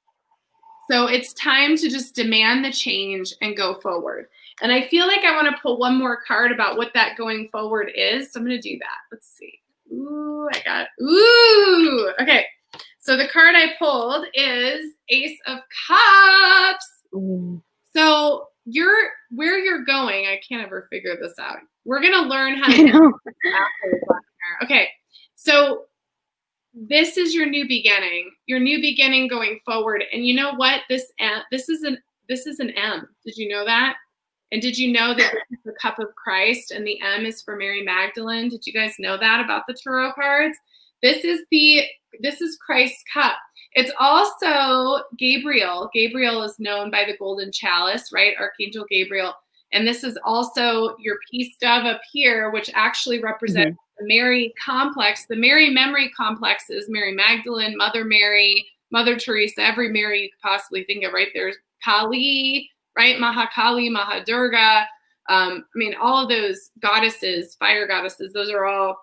So it's time to just demand the change and go forward. And I feel like I want to pull one more card about what that going forward is. So I'm going to do that. Let's see. Ooh, I got, ooh, okay. So the card I pulled is Ace of Cups. So where you're going, I can't ever figure this out. We're going to learn how to do this. Okay. So this is your new beginning going forward. And you know what? This is an M. Did you know that? And did you know that this is the cup of Christ, and the M is for Mary Magdalene? Did you guys know that about the tarot cards? This is Christ's cup. It's also Gabriel. Gabriel is known by the golden chalice, right? Archangel Gabriel. And this is also your peace dove up here, which actually represents the Mary complex. The Mary memory complex is Mary Magdalene, Mother Mary, Mother Teresa, every Mary you could possibly think of, right? There's Kali, right? Mahakali, Mahadurga. I mean, all of those goddesses, fire goddesses, those are all.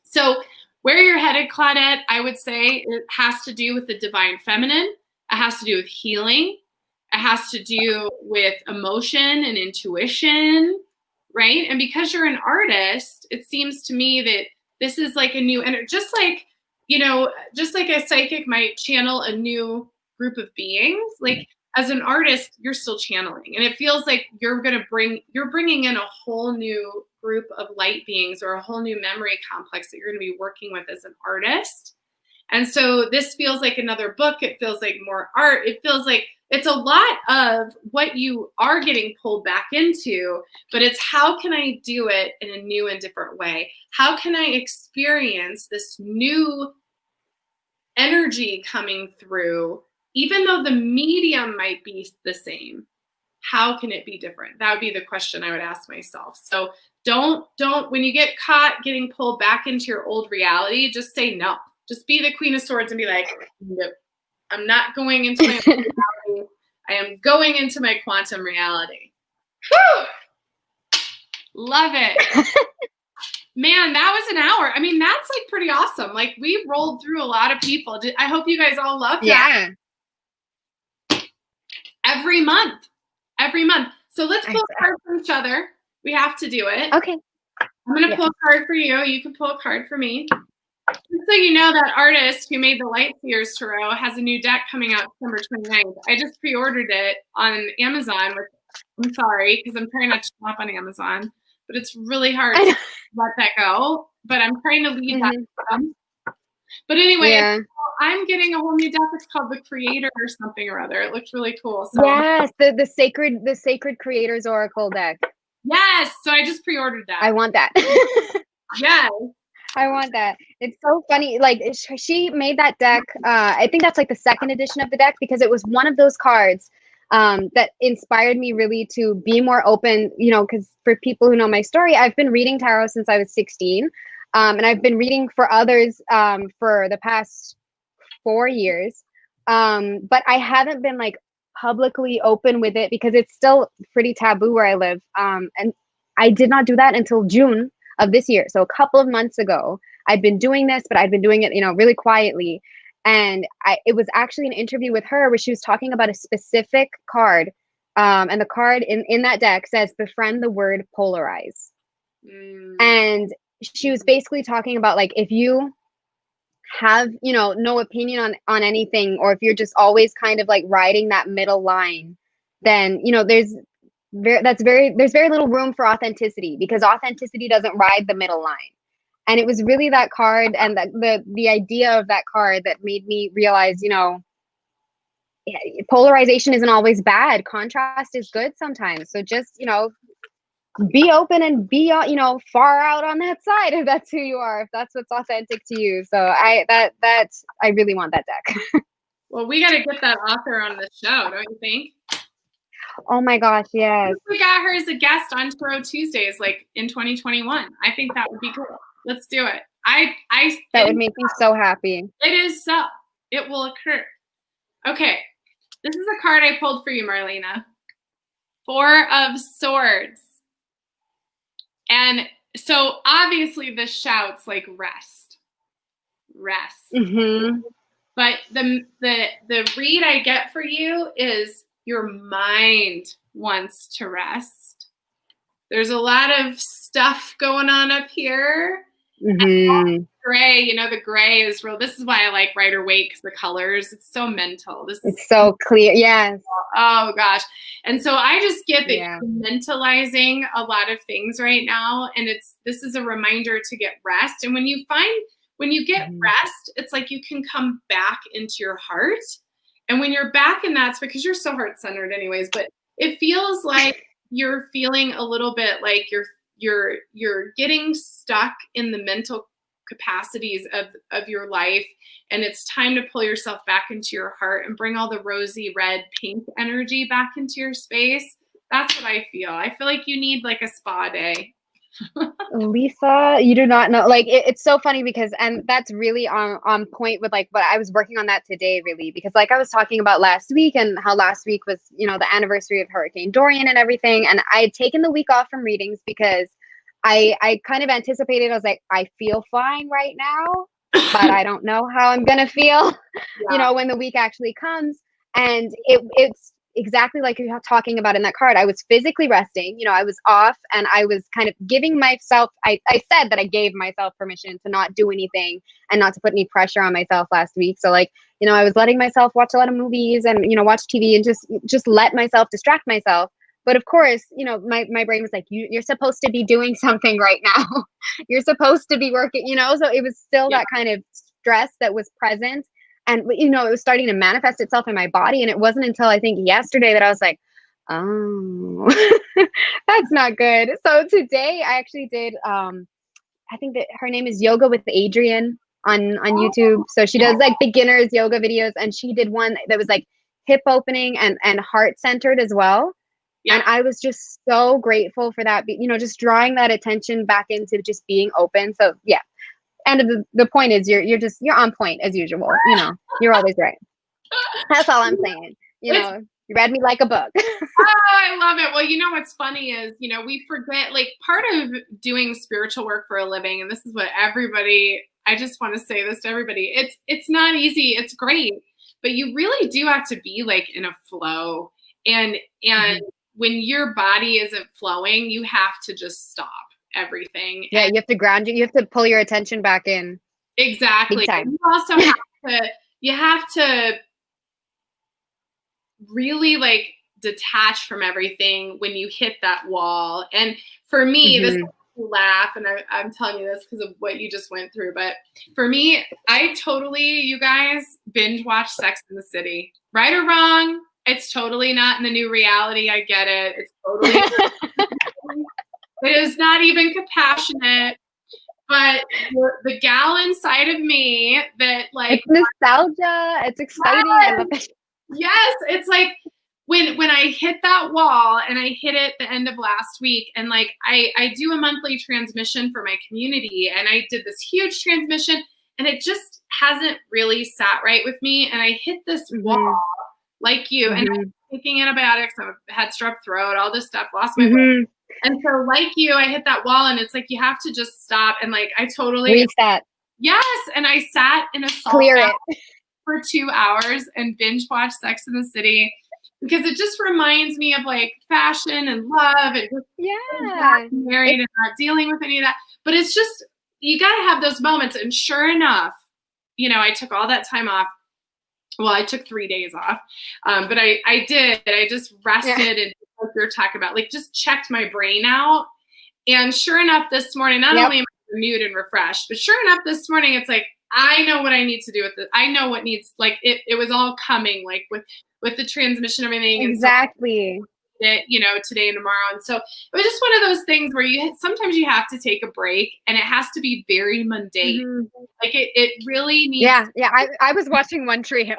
So where you're headed, Claudette, I would say it has to do with the divine feminine. It has to do with healing. It has to do with emotion and intuition, right? And because you're an artist, it seems to me that this is like a new, and just like, you know, just like a psychic might channel a new group of beings, like as an artist, you're still channeling. And it feels like you're bringing in a whole new group of light beings, or a whole new memory complex that you're going to be working with as an artist. And so this feels like another book. It feels like more art. It feels like it's a lot of what you are getting pulled back into, but it's how can I do it in a new and different way? How can I experience this new energy coming through, even though the medium might be the same? How can it be different? That would be the question I would ask myself. So don't, when you get caught getting pulled back into your old reality, just say no. Just be the Queen of Swords and be like, no, I'm not going into my old reality. I am going into my quantum reality. Whew! Love it. Man, that was an hour. I mean, that's like pretty awesome. Like we rolled through a lot of people. I hope you guys all love that. Yeah. Every month. So let's pull a card from each other. We have to do it. Okay. I'm going to pull a card for you. You can pull a card for me. Just so you know, that artist who made the Light Seers Tarot has a new deck coming out December 29th. I just pre-ordered it on Amazon. I'm sorry, because I'm trying not to shop on Amazon. But it's really hard to let that go. But I'm trying to leave that for them. But anyway, I'm getting a whole new deck. It's called the Creator or something or other. It looks really cool. So, yes, the sacred Creators Oracle deck. Yes. So I just pre-ordered that. I want that. Yes. I want that. It's so funny. Like she made that deck. I think that's like the second edition of the deck because it was one of those cards that inspired me really to be more open, you know, because for people who know my story, I've been reading tarot since I was 16. And I've been reading for others for the past 4 years. But I haven't been like publicly open with it because it's still pretty taboo where I live. And I did not do that until June of this year. So a couple of months ago, I'd been doing this, but I'd been doing it, you know, really quietly. And it was actually an interview with her where she was talking about a specific card. And the card in that deck says, befriend the word polarize. And she was basically talking about like, if you have, you know, no opinion on anything, or if you're just always kind of like riding that middle line, then, you know, there's very little room for authenticity because authenticity doesn't ride the middle line. And it was really that card and the idea of that card that made me realize, you know, polarization isn't always bad. Contrast is good sometimes. So just, you know, be open and be, you know, far out on that side if that's who you are, if that's what's authentic to you. So I really want that deck. Well, we got to get that author on the show, don't you think? Oh my gosh, yes. We got her as a guest on Tarot Tuesdays, like in 2021. I think that would be cool. Let's do it. That would make me so happy. It is so. It will occur. Okay. This is a card I pulled for you, Marlena. 4 of Swords. And so obviously this shouts like rest. But the read I get for you is your mind wants to rest. There's a lot of stuff going on up here. Gray, you know, the gray is real. This is why I like Rider-Waite, because the colors, it's so mental. It's so clear. Yes. Oh gosh. And so I just get that you're mentalizing a lot of things right now. And this is a reminder to get rest. And when you get rest, it's like you can come back into your heart. And when you're back in that, it's because you're so heart-centered anyways, but it feels like you're feeling a little bit like you're getting stuck in the mental capacities of your life, and it's time to pull yourself back into your heart and bring all the rosy red pink energy back into your space. That's what I feel. I feel like you need like a spa day. Lisa, you do not know, like it's so funny because, and that's really on point with like what I was working on that today, really, because like I was talking about last week and how last week was, you know, the anniversary of Hurricane Dorian and everything. And I had taken the week off from readings because I kind of anticipated, I was like, I feel fine right now, but I don't know how I'm going to feel, you know, when the week actually comes. And it's exactly like you're talking about in that card. I was physically resting, you know, I was off and I was kind of giving myself, I said that I gave myself permission to not do anything and not to put any pressure on myself last week. So like, you know, I was letting myself watch a lot of movies and, you know, watch TV and just let myself distract myself. But of course, you know, my brain was like, you're supposed to be doing something right now. You're supposed to be working, you know, so it was still that kind of stress that was present. And, you know, it was starting to manifest itself in my body. And it wasn't until I think yesterday that I was like, oh, that's not good. So today I actually did, I think that her name is Yoga with Adrienne on YouTube. So she does like beginners yoga videos. And she did one that was like hip opening and heart centered as well. Yeah. And I was just so grateful for that, you know, just drawing that attention back into just being open. So yeah. And the point is you're on point as usual. You know, you're always right. That's all I'm saying. You know, you read me like a book. Oh, I love it. Well, you know what's funny is, you know, we forget, like, part of doing spiritual work for a living, and this is what everybody, I just want to say this to everybody, it's not easy. It's great, but you really do have to be like in a flow. And when your body isn't flowing, you have to just stop everything. Yeah, you have to ground you. You have to pull your attention back in. Exactly. Big time. You also have to really like detach from everything when you hit that wall. And for me, this makes me laugh, and I'm telling you this because of what you just went through. But for me, I totally, you guys, binge watch Sex in the City. Right or wrong, it's totally not in the new reality. I get it. It's totally it is not even compassionate. But the gal inside of me that like, it's nostalgia. It's exciting. I love it. Yes, it's like when I hit that wall, and I hit it the end of last week, and like I do a monthly transmission for my community, and I did this huge transmission, and it just hasn't really sat right with me, and I hit this wall like you, and I'm taking antibiotics, I've had strep throat, all this stuff, lost my voice. And so like you, I hit that wall, and it's like you have to just stop, and like I totally reset. Yes, and I sat in a salt Clear bath it for 2 hours and binge watched Sex in the City, because it just reminds me of like fashion and love, and just being married and not dealing with any of that. But it's just, you got to have those moments. And sure enough, you know, I took all that time off. Well, I took 3 days off, but I did. I just rested and like you're talking about, like just checked my brain out. And sure enough, this morning, not only am I renewed and refreshed, but sure enough, this morning, it's like, I know what I need to do with it. I know what needs, like it was all coming, like with the transmission and everything. Exactly. And so it, you know, today and tomorrow. And so it was just one of those things where sometimes you have to take a break, and it has to be very mundane. Like it really needs. Yeah. I was watching One Tree Hill.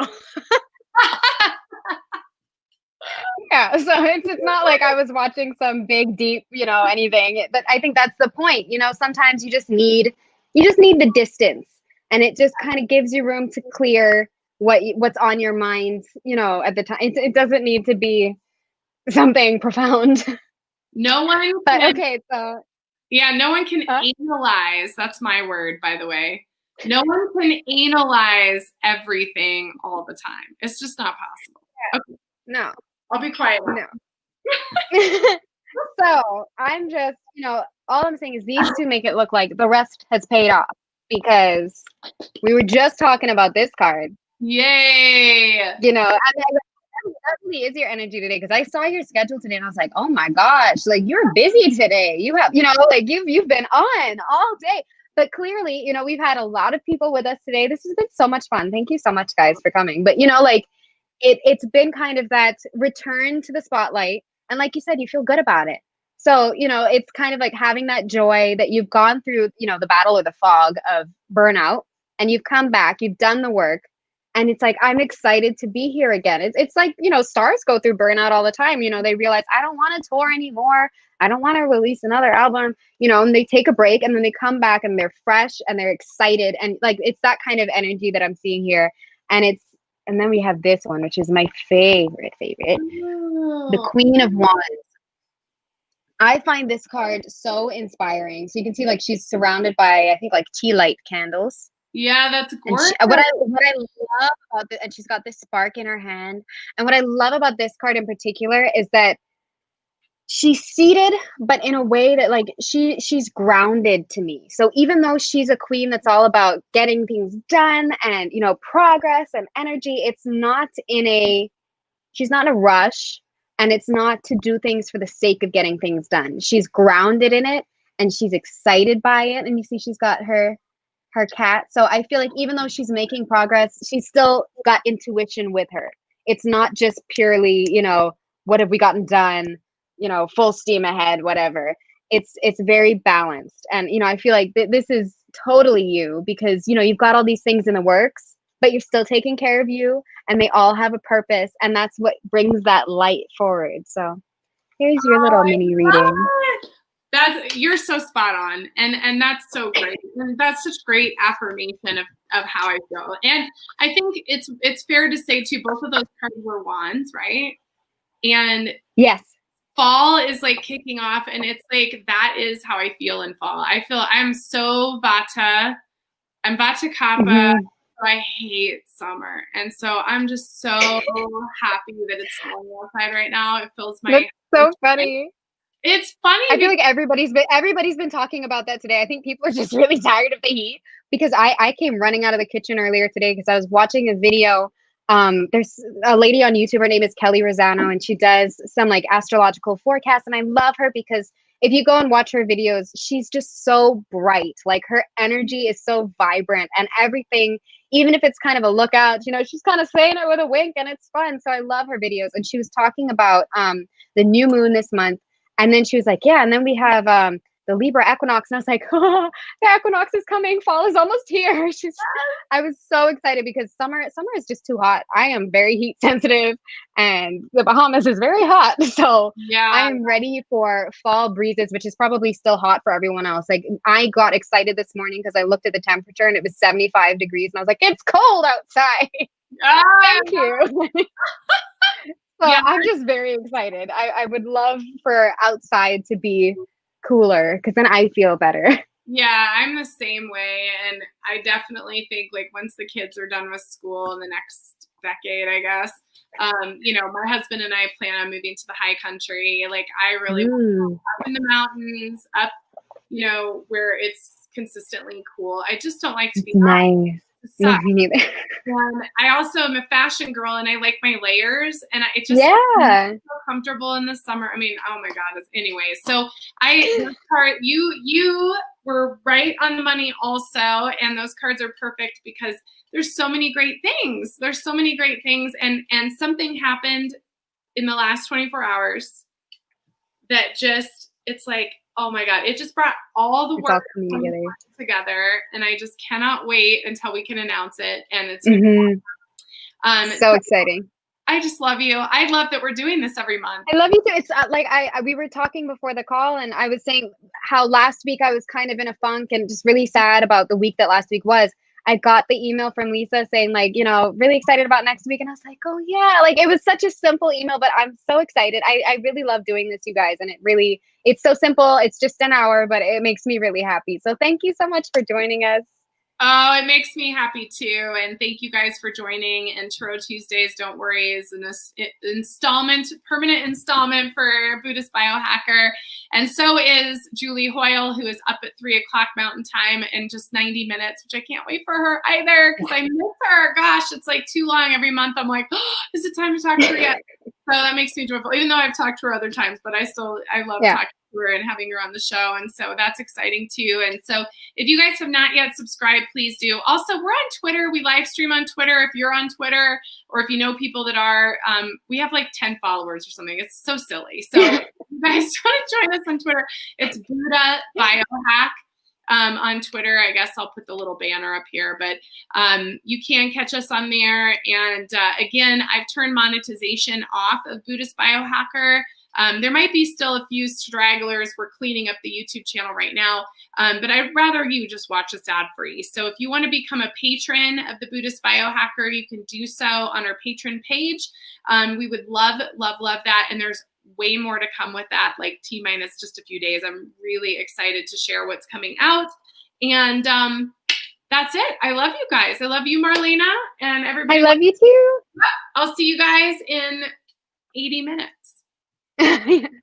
Yeah, so it's not like I was watching some big, deep, you know, anything. But I think that's the point. You know, sometimes you just need the distance, and it just kind of gives you room to clear what's on your mind. You know, at the time, it doesn't need to be something profound. No one. But okay, so yeah, no one can analyze. That's my word, by the way. No one can analyze everything all the time. It's just not possible. Yeah. Okay. No. I'll be quiet now. No. So I'm just, you know, all I'm saying is these two make it look like the rest has paid off, because we were just talking about this card. Yay! You know, and that really is your energy today, because I saw your schedule today and I was like, oh my gosh, like you're busy today. You have, you know, like you've been on all day. But clearly, you know, we've had a lot of people with us today. This has been so much fun. Thank you so much, guys, for coming. But, you know, like it's been kind of that return to the spotlight. And like you said, you feel good about it. So, you know, it's kind of like having that joy that you've gone through, you know, the battle or the fog of burnout, and you've come back, you've done the work. And it's like, I'm excited to be here again. It's like, you know, stars go through burnout all the time. You know, they realize, I don't want to tour anymore. I don't want to release another album, you know, and they take a break, and then they come back and they're fresh and they're excited. And like, it's that kind of energy that I'm seeing here. And then we have this one, which is my favorite, the Queen of Wands. I find this card so inspiring. So you can see like she's surrounded by, I think, like tea light candles. Yeah, that's gorgeous. What I love about this, and she's got this spark in her hand. And what I love about this card in particular is that she's seated, but in a way that like she's grounded to me. So even though she's a queen that's all about getting things done and, you know, progress and energy, she's not in a rush, and it's not to do things for the sake of getting things done. She's grounded in it, and she's excited by it. And you see she's got her cat. So I feel like even though she's making progress, she's still got intuition with her. It's not just purely, you know, what have we gotten done, you know, full steam ahead, whatever. It's very balanced. And, you know, I feel like this is totally you, because, you know, you've got all these things in the works, but you're still taking care of you, and they all have a purpose. And that's what brings that light forward. So here's your little mini reading. You're so spot on, and that's so great, and that's such great affirmation of how I feel. And I think it's fair to say too, both of those cards were wands, right? And yes, fall is like kicking off, and it's like that is how I feel in fall. I feel I'm so Vata. I'm Vata Kapha. So I hate summer, and so I'm just so happy that it's snowing outside right now. It fills my. That's so funny. It's funny. I feel like everybody's been talking about that today. I think people are just really tired of the heat because I came running out of the kitchen earlier today because I was watching a video. There's a lady on YouTube, her name is Kelly Rosano, and she does some like astrological forecasts, and I love her because if you go and watch her videos, she's just so bright. Like her energy is so vibrant, and everything, even if it's kind of a lookout, you know, she's kind of saying it with a wink, and it's fun. So I love her videos. And she was talking about the new moon this month, and then she was like, yeah, and then we have the Libra equinox, and I was like, oh, the equinox is coming, fall is almost here. I was so excited because summer is just too hot. I am very heat sensitive, and the Bahamas is very hot, so yeah, I am ready for fall breezes, which is probably still hot for everyone else. Like I got excited this morning because I looked at the temperature and it was 75 degrees, and I was like, it's cold outside. Thank you. So yeah. I'm just very excited. I would love for outside to be cooler because then I feel better. Yeah, I'm the same way. And I definitely think like once the kids are done with school in the next decade, I guess, you know, my husband and I plan on moving to the high country. Like I really want to go up in the mountains, up, you know, where it's consistently cool. I just don't like to be nice. Yeah, me neither. And I also am a fashion girl, and I like my layers, and it just so comfortable in the summer. I mean, oh my God. Anyway, so you were right on the money also, and those cards are perfect because there's so many great things. There's so many great things, and something happened in the last 24 hours that just, it's like, oh my God, it just brought all the work together, and I just cannot wait until we can announce it. And it's so exciting. I just love you. I love that we're doing this every month. I love you too. It's like we were talking before the call, and I was saying how last week I was kind of in a funk and just really sad about the week that last week was. I got the email from Lisa saying like, you know, really excited about next week. And I was like, oh yeah, like it was such a simple email, but I'm so excited. I really love doing this, you guys. And it's so simple. It's just an hour, but it makes me really happy. So thank you so much for joining us. Oh, it makes me happy too. And thank you guys for joining. And Tarot Tuesdays, don't worry, is an permanent installment for Buddhist Biohacker. And so is Julie Hoyle, who is up at 3:00 Mountain Time in just 90 minutes, which I can't wait for her either because I miss her. Gosh, it's like too long every month. I'm like, oh, is it time to talk to her yet? So that makes me joyful, even though I've talked to her other times, but I love talking to her and having her on the show. And so that's exciting too. And so if you guys have not yet subscribed, please do. Also, we're on Twitter. We live stream on Twitter. If you're on Twitter, or if you know people that are, we have like 10 followers or something. It's so silly. So if you guys want to join us on Twitter, it's Buddha Biohack. On Twitter, I guess I'll put the little banner up here, but you can catch us on there. And again, I've turned monetization off of Buddhist Biohacker. There might be still a few stragglers. We're cleaning up the YouTube channel right now, but I'd rather you just watch us ad-free. So if you want to become a patron of the Buddhist Biohacker, you can do so on our patron page. We would love, love, love that. And there's way more to come with that, like T-minus just a few days. I'm really excited to share what's coming out. And that's it. I love you guys. I love you, Marlena, and everybody. I love you too. I'll see you guys in 80 minutes.